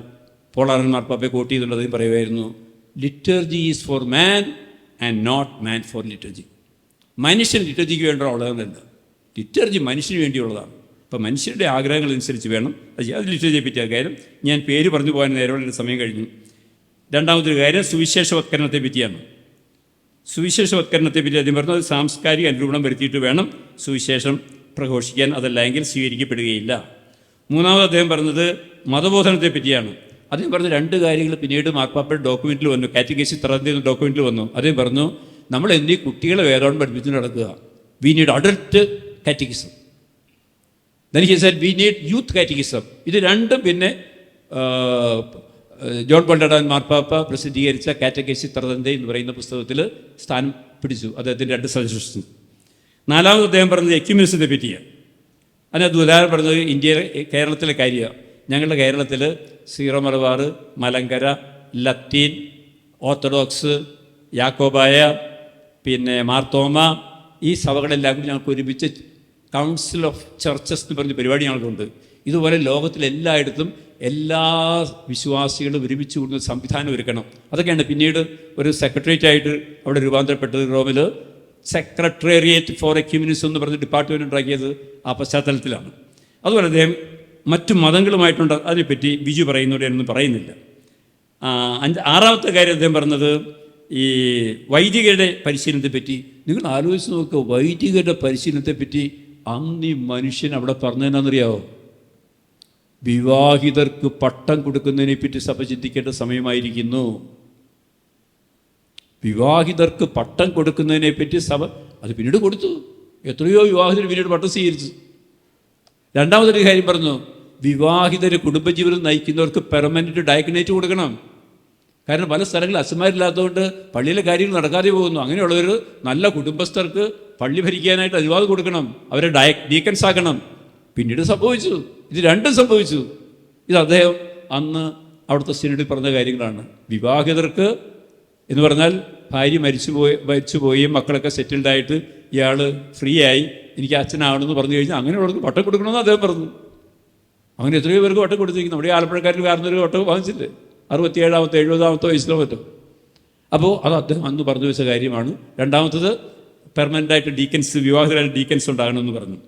പോളാറൻ മാർപ്പാപ്പയെ കോട്ട് ചെയ്തുകൊണ്ട് അദ്ദേഹം പറയുമായിരുന്നു, liturgy is for man and not man for liturgy. മനുഷ്യൻ ലിറ്റർജിക്ക് വേണ്ടിയുള്ളതല്ല, ലിറ്റർജി മനുഷ്യന് വേണ്ടിയുള്ളതാണ്. അപ്പോൾ മനുഷ്യരുടെ ആഗ്രഹങ്ങളനുസരിച്ച് വേണം അത് ലിറ്റർജിയെ പറ്റിയ കാര്യം ഞാൻ പേര് പറഞ്ഞു പോകാൻ നേരമുള്ള സമയം കഴിഞ്ഞു. രണ്ടാമതൊരു കാര്യം സുവിശേഷവത്കരണത്തെ പറ്റിയാണ്. സുവിശേഷവത്കരണത്തെ പറ്റി അദ്ദേഹം പറഞ്ഞു, അത് സാംസ്കാരിക അനുരൂപണം വരുത്തിയിട്ട് വേണം സുവിശേഷം പ്രഘോഷിക്കാൻ, അതല്ലെങ്കിൽ സ്വീകരിക്കപ്പെടുകയില്ല. മൂന്നാമത് അദ്ദേഹം പറഞ്ഞത് മതബോധനത്തെ പറ്റിയാണ്. അദ്ദേഹം പറഞ്ഞ രണ്ട് കാര്യങ്ങൾ പിന്നീട് മാർപ്പാപ്പയുടെ ഡോക്യുമെൻറ്റിൽ വന്നു, കാറ്റഗേസിസ് തറന്തി എന്ന ഡോക്യുമെൻറ്റിൽ വന്നു. അദ്ദേഹം പറഞ്ഞു, നമ്മൾ എന്നീ കുട്ടികളെ വേദോളം പഠിപ്പിച്ച് നടക്കുക, we need adult catechism. Then he said we need youth catechism. ഇത് രണ്ടും പിന്നെ ജോൺ പോൾ രണ്ടാമൻ മാർപ്പാപ്പ പ്രസിദ്ധീകരിച്ച കാറ്റഗേസിസ് തറന്തി എന്ന് പറയുന്ന പുസ്തകത്തിൽ സ്ഥാനം പിടിച്ചു, അദ്ദേഹത്തിൻ്റെ രണ്ട് സജഷൻസ്. നാലാമത് അദ്ദേഹം പറഞ്ഞത് എക്യുമെനിസത്തെ പറ്റിയാണ്. അതിനകത്ത് ഉദാഹരണം പറഞ്ഞത് ഇന്ത്യയിലെ കേരളത്തിലെ കാര്യമാണ്. ഞങ്ങളുടെ കേരളത്തിൽ സീറോ മലബാർ, മലങ്കര, ലത്തീൻ, ഓർത്തഡോക്സ്, യാക്കോബായ, പിന്നെ മാർത്തോമ, ഈ സഭകളെല്ലാം കൂടി ഞങ്ങൾക്ക് ഒരുമിച്ച് കൗൺസിൽ ഓഫ് ചർച്ചസ് എന്ന് പറഞ്ഞ പരിപാടി ഞങ്ങൾക്കുണ്ട്. ഇതുപോലെ ലോകത്തിലെല്ലായിടത്തും എല്ലാ വിശ്വാസികളും ഒരുമിച്ച് കൂടുന്ന സംവിധാനം ഒരുക്കണം. അതൊക്കെയാണ് പിന്നീട് ഒരു സെക്രട്ടേറിയറ്റായിട്ട് അവിടെ രൂപാന്തരപ്പെട്ടത്. റോമിൽ സെക്രട്ടേറിയറ്റ് ഫോർ എക്യുമെനിസം എന്ന് പറഞ്ഞ് ഡിപ്പാർട്ട്മെൻറ്റ് ഉണ്ടാക്കിയത് ആ പശ്ചാത്തലത്തിലാണ്. അതുപോലെ അദ്ദേഹം മറ്റു മതങ്ങളുമായിട്ടുണ്ട്, അതിനെപ്പറ്റി ബിജു പറയുന്നവരെ ഒന്നും പറയുന്നില്ല. ആറാമത്തെ കാര്യം അദ്ദേഹം പറഞ്ഞത് ഈ വൈദികരുടെ പരിശീലനത്തെ പറ്റി. നിങ്ങൾ ആലോചിച്ച് നോക്കുക, വൈദികരുടെ പരിശീലനത്തെ പറ്റി അന്ന് ഈ മനുഷ്യൻ അവിടെ പറഞ്ഞതെന്നറിയാവോ? വിവാഹിതർക്ക് പട്ടം കൊടുക്കുന്നതിനെ പറ്റി സഭ ചിന്തിക്കേണ്ട സമയമായിരിക്കുന്നു. വിവാഹിതർക്ക് പട്ടം കൊടുക്കുന്നതിനെ പറ്റി സഭ അത് പിന്നീട് കൊടുത്തു. എത്രയോ വിവാഹിതർ പിന്നീട് പട്ടം സ്വീകരിച്ചു. രണ്ടാമതൊരു കാര്യം പറഞ്ഞു, വിവാഹിതർ കുടുംബജീവിതം നയിക്കുന്നവർക്ക് പെർമനൻറ്റ് ഡയഗ്നേറ്റ് കൊടുക്കണം. കാരണം പല സ്ഥലങ്ങളിൽ അച്ഛന്മാരില്ലാത്തതുകൊണ്ട് പള്ളിയിലെ കാര്യങ്ങൾ നടക്കാതെ പോകുന്നു. അങ്ങനെയുള്ളവർ നല്ല കുടുംബസ്ഥർക്ക് പള്ളി ഭരിക്കാനായിട്ട് അനുവാദം കൊടുക്കണം, അവരെ ഡീക്കൻസ് ആക്കണം. പിന്നീട് സംഭവിച്ചു, ഇത് രണ്ടും സംഭവിച്ചു. ഇത് അദ്ദേഹം അന്ന് അവിടുത്തെ സിനഡിൽ പറഞ്ഞ കാര്യങ്ങളാണ്. വിവാഹിതർക്ക് എന്ന് പറഞ്ഞാൽ ഭാര്യ മരിച്ചുപോയി മക്കളൊക്കെ സെറ്റിൽഡായിട്ട് ഇയാൾ ഫ്രീ ആയി എനിക്ക് അച്ഛനാണെന്ന് പറഞ്ഞു കഴിഞ്ഞാൽ അങ്ങനെയുള്ളവർക്ക് പട്ടം കൊടുക്കണമെന്ന് അദ്ദേഹം പറഞ്ഞു. അങ്ങനെ എത്രയോ പേർക്ക് പട്ടം കൊടുത്തിരിക്കുന്നു. നമ്മുടെ ആലപ്പുഴക്കാരിൽ കാരണൊരു പട്ടം വാങ്ങിച്ചില്ലേ, 67-ാമത്തെ 70-ാമത്തെ വയസ്സിലോ മറ്റോ. അപ്പോൾ അത് അദ്ദേഹം അന്ന് പറഞ്ഞു വെച്ച കാര്യമാണ്. രണ്ടാമത്തത് പെർമനൻ്റായിട്ട് ഡീക്കൻസ്, വിവാഹിതരായിട്ട് ഡീക്കൻസ് ഉണ്ടാകണമെന്ന് പറഞ്ഞു.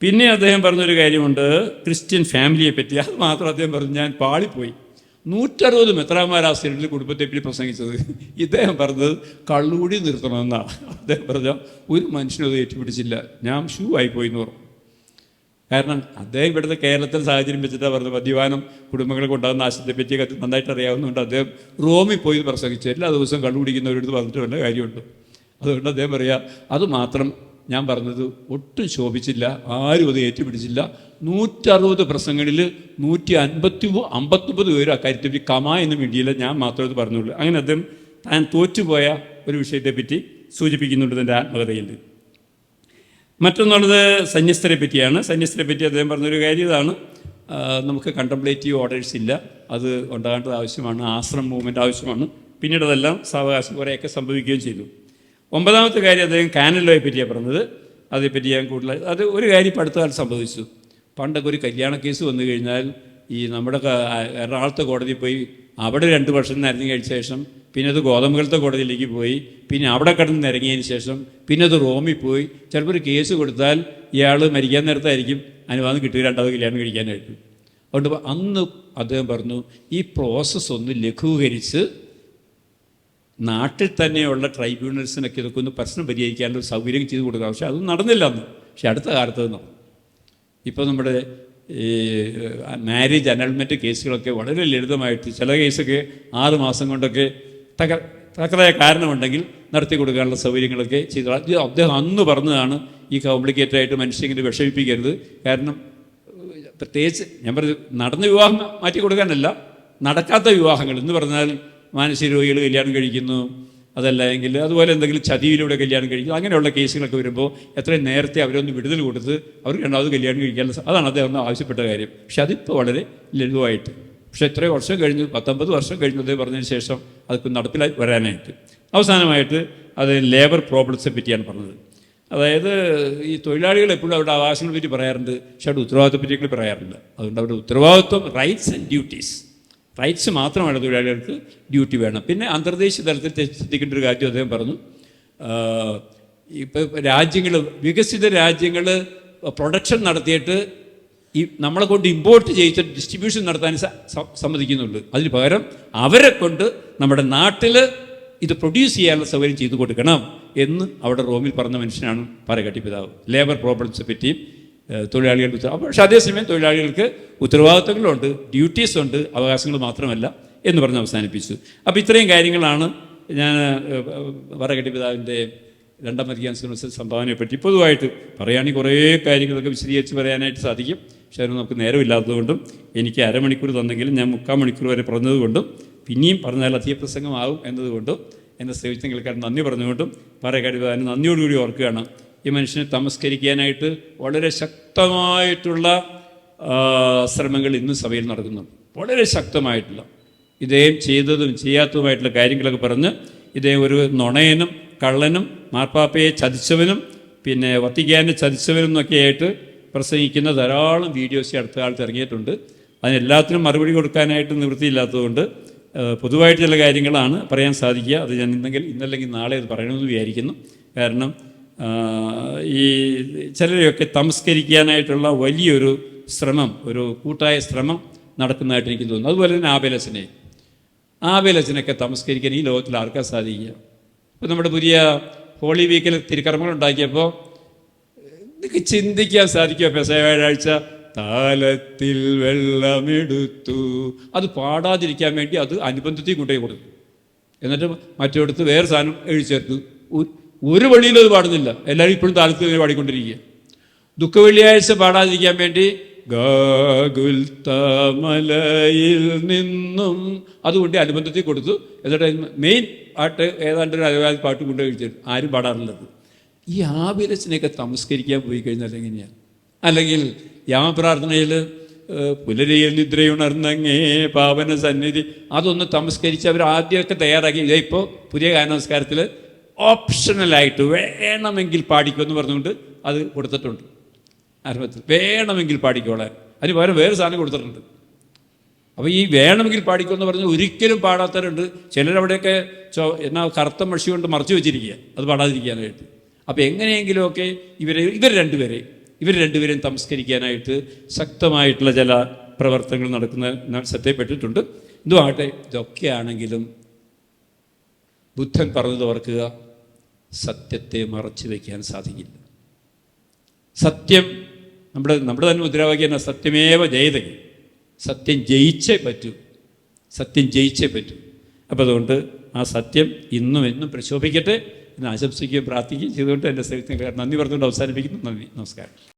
പിന്നെ അദ്ദേഹം പറഞ്ഞൊരു കാര്യമുണ്ട് ക്രിസ്ത്യൻ ഫാമിലിയെ പറ്റി. അത് മാത്രം അദ്ദേഹം പറഞ്ഞു, ഞാൻ പാളിപ്പോയി. 160 മെത്രാന്മാരാ സിനഡിൽ കുടുംബത്തെ പറ്റി പ്രസംഗിച്ചത്. ഇദ്ദേഹം പറഞ്ഞത് കള്ളുകൂടി നിർത്തണമെന്നാണ്. അദ്ദേഹം പറഞ്ഞാൽ ഒരു മനുഷ്യനും അത് ഏറ്റുപിടിച്ചില്ല. ഞാൻ ഷൂ ആയിപ്പോയി എന്ന് പറഞ്ഞു. കാരണം അദ്ദേഹം ഇവിടുത്തെ കേരളത്തിൽ സാഹചര്യം വെച്ചിട്ടാണ് പറഞ്ഞത്. മദ്യപാനം കുടുംബങ്ങൾക്ക് ഉണ്ടാകുന്ന നാശത്തെ പറ്റിയൊക്കെ നന്നായിട്ട് അറിയാവുന്നതുകൊണ്ട് അദ്ദേഹം റോമിൽ പോയി പ്രസംഗിച്ചു. എല്ലാ ദിവസവും കള്ളു കുടിക്കുന്നവരെടുത്ത് പറഞ്ഞിട്ട് വല്ല കാര്യമുണ്ട്. അതുകൊണ്ട് അദ്ദേഹം പറയുക, അത് മാത്രം ഞാൻ പറഞ്ഞത് ഒട്ടും ശോഭിച്ചില്ല, ആരും അത് ഏറ്റുപിടിച്ചില്ല. 160 പ്രസംഗങ്ങളിൽ 159 പേരും അക്കാര്യത്തെപ്പറ്റി കമായൊന്നും വേണ്ടിയില്ല, ഞാൻ മാത്രമേ അത് പറഞ്ഞുള്ളൂ. അങ്ങനെ അദ്ദേഹം താൻ തോറ്റുപോയ ഒരു വിഷയത്തെപ്പറ്റി സൂചിപ്പിക്കുന്നുണ്ട് തൻ്റെ ആത്മകഥയിൽ. മറ്റൊന്നുള്ളത് സന്യസ്തരെ പറ്റിയാണ്. സന്യസ്തരെ പറ്റി അദ്ദേഹം പറഞ്ഞൊരു കാര്യം ഇതാണ്, നമുക്ക് കണ്ടംപ്ലേറ്റീവ് ഓർഡേഴ്സ് ഇല്ല, അത് ഉണ്ടാകേണ്ടത് ആവശ്യമാണ്, ആശ്രമം മൂവ്മെൻറ്റ് ആവശ്യമാണ്. പിന്നീട് അതെല്ലാം സാവകാശം കുറേയൊക്കെ സംഭവിക്കുകയും ചെയ്തു. 9ാമത്തെ കാര്യം അദ്ദേഹം കാനൻ ലോയെ പറ്റിയാണ് പറഞ്ഞത്. അതേപ്പറ്റി ഞാൻ കൂടുതൽ അത് ഒരു കാര്യം ഇപ്പോൾ അടുത്ത കാലത്ത് സംഭവിച്ചു. പണ്ടൊക്കെ ഒരു കല്യാണ കേസ് വന്നു കഴിഞ്ഞാൽ ഈ നമ്മുടെ എറണാകുളത്തെ കോടതിയിൽ പോയി അവിടെ 2 വർഷം നിരങ്ങി കഴിച്ച ശേഷം പിന്നെ അത് ഗോതമ്പുകളത്തെ കോടതിയിലേക്ക് പോയി, പിന്നെ അവിടെ കിടന്ന് നിരങ്ങിയതിന് ശേഷം പിന്നെ അത് റോമിൽ പോയി ചിലപ്പോൾ ഒരു കേസ് കൊടുത്താൽ ഇയാൾ മരിക്കാൻ നേരത്തായിരിക്കും അനുവാദം കിട്ടുക രണ്ടാമത് കല്യാണം കഴിക്കാനായിട്ട്. അതുകൊണ്ട് അന്ന് അദ്ദേഹം പറഞ്ഞു, ഈ പ്രോസസ്സ് ഒന്ന് ലഘൂകരിച്ച് നാട്ടിൽ തന്നെയുള്ള ട്രൈബ്യൂണൽസിനൊക്കെ ഇതൊക്കെ ഒന്ന് പ്രശ്നം പരിഹരിക്കാനുള്ള സൗകര്യം ചെയ്ത് കൊടുക്കുക. പക്ഷേ അതൊന്നും നടന്നില്ല അന്ന്. പക്ഷെ അടുത്ത കാലത്ത് നടന്നു. ഇപ്പോൾ നമ്മുടെ ഈ മാരേജ് അനൾമെൻറ്റ് കേസുകളൊക്കെ വളരെ ലളിതമായിട്ട്, ചില കേസൊക്കെ 6 മാസം കൊണ്ടൊക്കെ തക്കതായ കാരണമുണ്ടെങ്കിൽ നടത്തി കൊടുക്കാനുള്ള സൗകര്യങ്ങളൊക്കെ ചെയ്തു. അദ്ദേഹം അന്ന് പറഞ്ഞതാണ്, ഈ കോംപ്ലിക്കേറ്റഡായിട്ട് മനുഷ്യങ്ങനെ വിഷമിപ്പിക്കരുത്. കാരണം പ്രത്യേകിച്ച് ഞാൻ പറഞ്ഞു, നടന്ന വിവാഹം മാറ്റി കൊടുക്കാനല്ല, നടക്കാത്ത വിവാഹങ്ങൾ എന്ന് പറഞ്ഞാൽ മാനസിക രോഗികൾ കല്യാണം കഴിക്കുന്നു, അതല്ല എങ്കിൽ അതുപോലെ എന്തെങ്കിലും ചതിയിലൂടെ കല്യാണം കഴിക്കുക, അങ്ങനെയുള്ള കേസുകളൊക്കെ വരുമ്പോൾ എത്രയും നേരത്തെ അവരൊന്ന് വിടുതൽ കൊടുത്ത് അവർക്ക് രണ്ടാമത് കല്യാണം കഴിക്കാനുള്ള അതാണ് അദ്ദേഹം ആവശ്യപ്പെട്ട കാര്യം. പക്ഷെ അതിപ്പോൾ വളരെ ലളിതമായിട്ട്, പക്ഷേ എത്രയോ വർഷം കഴിഞ്ഞു, 19 വർഷം കഴിഞ്ഞു അദ്ദേഹം പറഞ്ഞതിന് ശേഷം അതൊക്കെ നടപ്പിലായി വരാനായിട്ട്. അവസാനമായിട്ട് അത് ലേബർ പ്രോബ്ലംസിനെ പറ്റിയാണ് പറഞ്ഞത്. അതായത് ഈ തൊഴിലാളികൾ എപ്പോഴും അവരുടെ അവകാശങ്ങളെ പറ്റി പറയാറുണ്ട്, പക്ഷേ അവരുടെ ഉത്തരവാദിത്തത്തെ പറ്റി പറയാറില്ല. അതുകൊണ്ട് അവരുടെ ഉത്തരവാദിത്വം, റൈറ്റ്സ് ആൻഡ് ഡ്യൂട്ടീസ്, റൈറ്റ്സ് മാത്രമാണ് തൊഴിലാളികൾക്ക്, ഡ്യൂട്ടി വേണം. പിന്നെ അന്തർദേശീയ തലത്തിൽ ശ്രദ്ധിക്കേണ്ട ഒരു കാര്യം അദ്ദേഹം പറഞ്ഞു, ഇപ്പോൾ രാജ്യങ്ങൾ, വികസിത രാജ്യങ്ങൾ പ്രൊഡക്ഷൻ നടത്തിയിട്ട് ഈ നമ്മളെ കൊണ്ട് ഇമ്പോർട്ട് ചെയ്യിച്ച ഡിസ്ട്രിബ്യൂഷൻ നടത്താൻ സമ്മതിക്കുന്നുണ്ട്. അതിന് പകരം അവരെ കൊണ്ട് നമ്മുടെ നാട്ടിൽ ഇത് പ്രൊഡ്യൂസ് ചെയ്യാനുള്ള സൗകര്യം ചെയ്തു കൊടുക്കണം എന്ന് അവിടെ റോമിൽ പറഞ്ഞ മനുഷ്യനാണ് പാറേക്കാട്ടി പിതാവ്. ലേബർ പ്രോബ്ലംസിനെ പറ്റിയും തൊഴിലാളികളുടെ പക്ഷേ അതേസമയം തൊഴിലാളികൾക്ക് ഉത്തരവാദിത്തങ്ങളുണ്ട്, ഡ്യൂട്ടീസ് ഉണ്ട്, അവകാശങ്ങൾ മാത്രമല്ല എന്ന് പറഞ്ഞ് അവസാനിപ്പിച്ചു. അപ്പോൾ ഇത്രയും കാര്യങ്ങളാണ് ഞാൻ പാറേക്കാട്ടി പിതാവിൻ്റെ രണ്ടാം വത്തിക്കാൻ സംഭാവനയെപ്പറ്റി പൊതുവായിട്ട് പറയുകയാണെങ്കിൽ കുറേ കാര്യങ്ങളൊക്കെ വിശദീകരിച്ച് പറയാനായിട്ട് സാധിക്കും. പക്ഷേ അതിന് നമുക്ക് നേരമില്ലാത്തതുകൊണ്ടും എനിക്ക് അരമണിക്കൂർ തന്നെങ്കിലും ഞാൻ 3/4 മണിക്കൂർ വരെ പറഞ്ഞതുകൊണ്ടും പിന്നെയും പറഞ്ഞാൽ അധിക പ്രസംഗമാകും എന്നതുകൊണ്ടും എന്നെ സേവിച്ച കേൾക്കാൻ നന്ദി പറഞ്ഞുകൊണ്ടും പാറേക്കാട്ടി പിതാവിനെ നന്ദിയോടുകൂടി ഓർക്കുകയാണ്. ഈ മനുഷ്യനെ തമസ്കരിക്കാനായിട്ട് വളരെ ശക്തമായിട്ടുള്ള ശ്രമങ്ങൾ ഇന്നും സഭയിൽ നടക്കുന്നുണ്ട്. വളരെ ശക്തമായിട്ടുള്ള ഇദ്ദേഹം ചെയ്തതും ചെയ്യാത്തതുമായിട്ടുള്ള കാര്യങ്ങളൊക്കെ പറഞ്ഞ് ഇദ്ദേഹം ഒരു നുണയനും കള്ളനും മാർപ്പാപ്പയെ ചതിച്ചവനും പിന്നെ വത്തിക്കാനെ ചതിച്ചവനും എന്നൊക്കെ ആയിട്ട് പ്രസംഗിക്കുന്ന ധാരാളം വീഡിയോസ് അടുത്ത കാലത്ത് ഇറങ്ങിയിട്ടുണ്ട്. അതിനെല്ലാത്തിനും മറുപടി കൊടുക്കാനായിട്ട് നിവൃത്തിയില്ലാത്തതുകൊണ്ട് പൊതുവായിട്ട് ചില കാര്യങ്ങളാണ് പറയാൻ സാധിക്കുക. അത് ഞാൻ ഇന്നല്ലെങ്കിൽ നാളെ അത് പറയണമെന്ന് വിചാരിക്കുന്നു. കാരണം ഈ ചിലരെയൊക്കെ തമസ്കരിക്കാനായിട്ടുള്ള വലിയൊരു ശ്രമം, ഒരു കൂട്ടായ ശ്രമം നടക്കുന്നതായിട്ട് എനിക്ക് തോന്നുന്നു. അതുപോലെ തന്നെ ആബേലച്ചനെയൊക്കെ തമസ്കരിക്കാൻ ഈ ലോകത്തിൽ ആർക്കാ സാധിക്കുക? ഇപ്പോൾ നമ്മുടെ പുതിയ ഹോളി വീക്കിൽ തിരുക്കർമ്മങ്ങൾ ഉണ്ടാക്കിയപ്പോൾ ഇതൊക്കെ ചിന്തിക്കാൻ സാധിക്കുമോ? പെസഹ വ്യാഴാഴ്ച താലത്തിൽ വെള്ളമെടുത്തു, അത് പാടാതിരിക്കാൻ വേണ്ടി അത് അനുബന്ധത്തിൽ കൊണ്ടുപോയി കൊടുത്തു. എന്നിട്ട് മറ്റിടത്ത് വേറെ സാധനം എഴുതിച്ചേർത്തു. ഒരു വഴിയിലും അത് പാടുന്നില്ല, എല്ലാവരും ഇപ്പോഴും താലത്തിൽ തന്നെ പാടിക്കൊണ്ടിരിക്കുക. ദുഃഖവെള്ളിയാഴ്ച പാടാതിരിക്കാൻ വേണ്ടി ഗാഗുൽത്തമലയിൽ നിന്നും അതുകൊണ്ട് അനുബന്ധത്തിൽ കൊടുത്തു. എന്നിട്ട് മെയിൻ പാട്ട് ഏതാണ്ട് ഒരു അലവാദി പാട്ട് കൊണ്ട് കഴിച്ചിട്ട് ആരും പാടാറുള്ളത്. ഈ ആബേലച്ചനെയൊക്കെ തമസ്കരിക്കാൻ പോയി കഴിഞ്ഞാൽ എങ്ങനെയാണ്? അല്ലെങ്കിൽ യാമപ്രാർത്ഥനയിൽ പുലരിയിൽ നിദ്രയുണർന്നങ്ങേ പാവന സന്നിധി അതൊന്ന് തമസ്കരിച്ച് അവർ ആദ്യമൊക്കെ തയ്യാറാക്കി. ഇപ്പോൾ പുതിയ ഗാനനമസ്കാരത്തിൽ ഓപ്ഷണലായിട്ട് വേണമെങ്കിൽ പാടിക്കുമെന്ന് പറഞ്ഞുകൊണ്ട് അത് കൊടുത്തിട്ടുണ്ട്. ആരംഭത്തിൽ വേണമെങ്കിൽ പാടിക്കോളാൻ, അതിന് പകരം വേറെ സാധനം കൊടുത്തിട്ടുണ്ട്. അപ്പോൾ ഈ വേണമെങ്കിൽ പാടിക്കുമെന്ന് പറഞ്ഞ് ഒരിക്കലും പാടാത്തവരുണ്ട്. ചിലരവിടെയൊക്കെ എന്നാ കറുത്ത മഷി കൊണ്ട് മറച്ചു വെച്ചിരിക്കുക അത് പാടാതിരിക്കാനായിട്ട്. അപ്പോൾ എങ്ങനെയെങ്കിലുമൊക്കെ ഇവർ രണ്ടുപേരെയും തമസ്കരിക്കാനായിട്ട് ശക്തമായിട്ടുള്ള ചില പ്രവർത്തനങ്ങൾ നടക്കുന്ന ശ്രദ്ധയിൽപ്പെട്ടിട്ടുണ്ട്. ഇതുമാകട്ടെ, ഇതൊക്കെയാണെങ്കിലും ബുദ്ധൻ പറഞ്ഞത് ഓർക്കുക, സത്യത്തെ മറച്ചു വയ്ക്കാൻ സാധിക്കില്ല. സത്യം നമ്മുടെ തന്നെ മുദ്രാവാക്യം സത്യമേവ ജയതേ, സത്യം ജയിച്ചേ പറ്റൂ. അപ്പോൾ അതുകൊണ്ട് ആ സത്യം ഇന്നും എന്നും പ്രശോഭിക്കട്ടെ എന്ന് ആശംസിക്കുകയും പ്രാർത്ഥിക്കുകയും ചെയ്തുകൊണ്ട് എൻ്റെ സേവനത്തിന് നന്ദി പറഞ്ഞുകൊണ്ട് അവസാനിപ്പിക്കുന്നു. നന്ദി, നമസ്കാരം.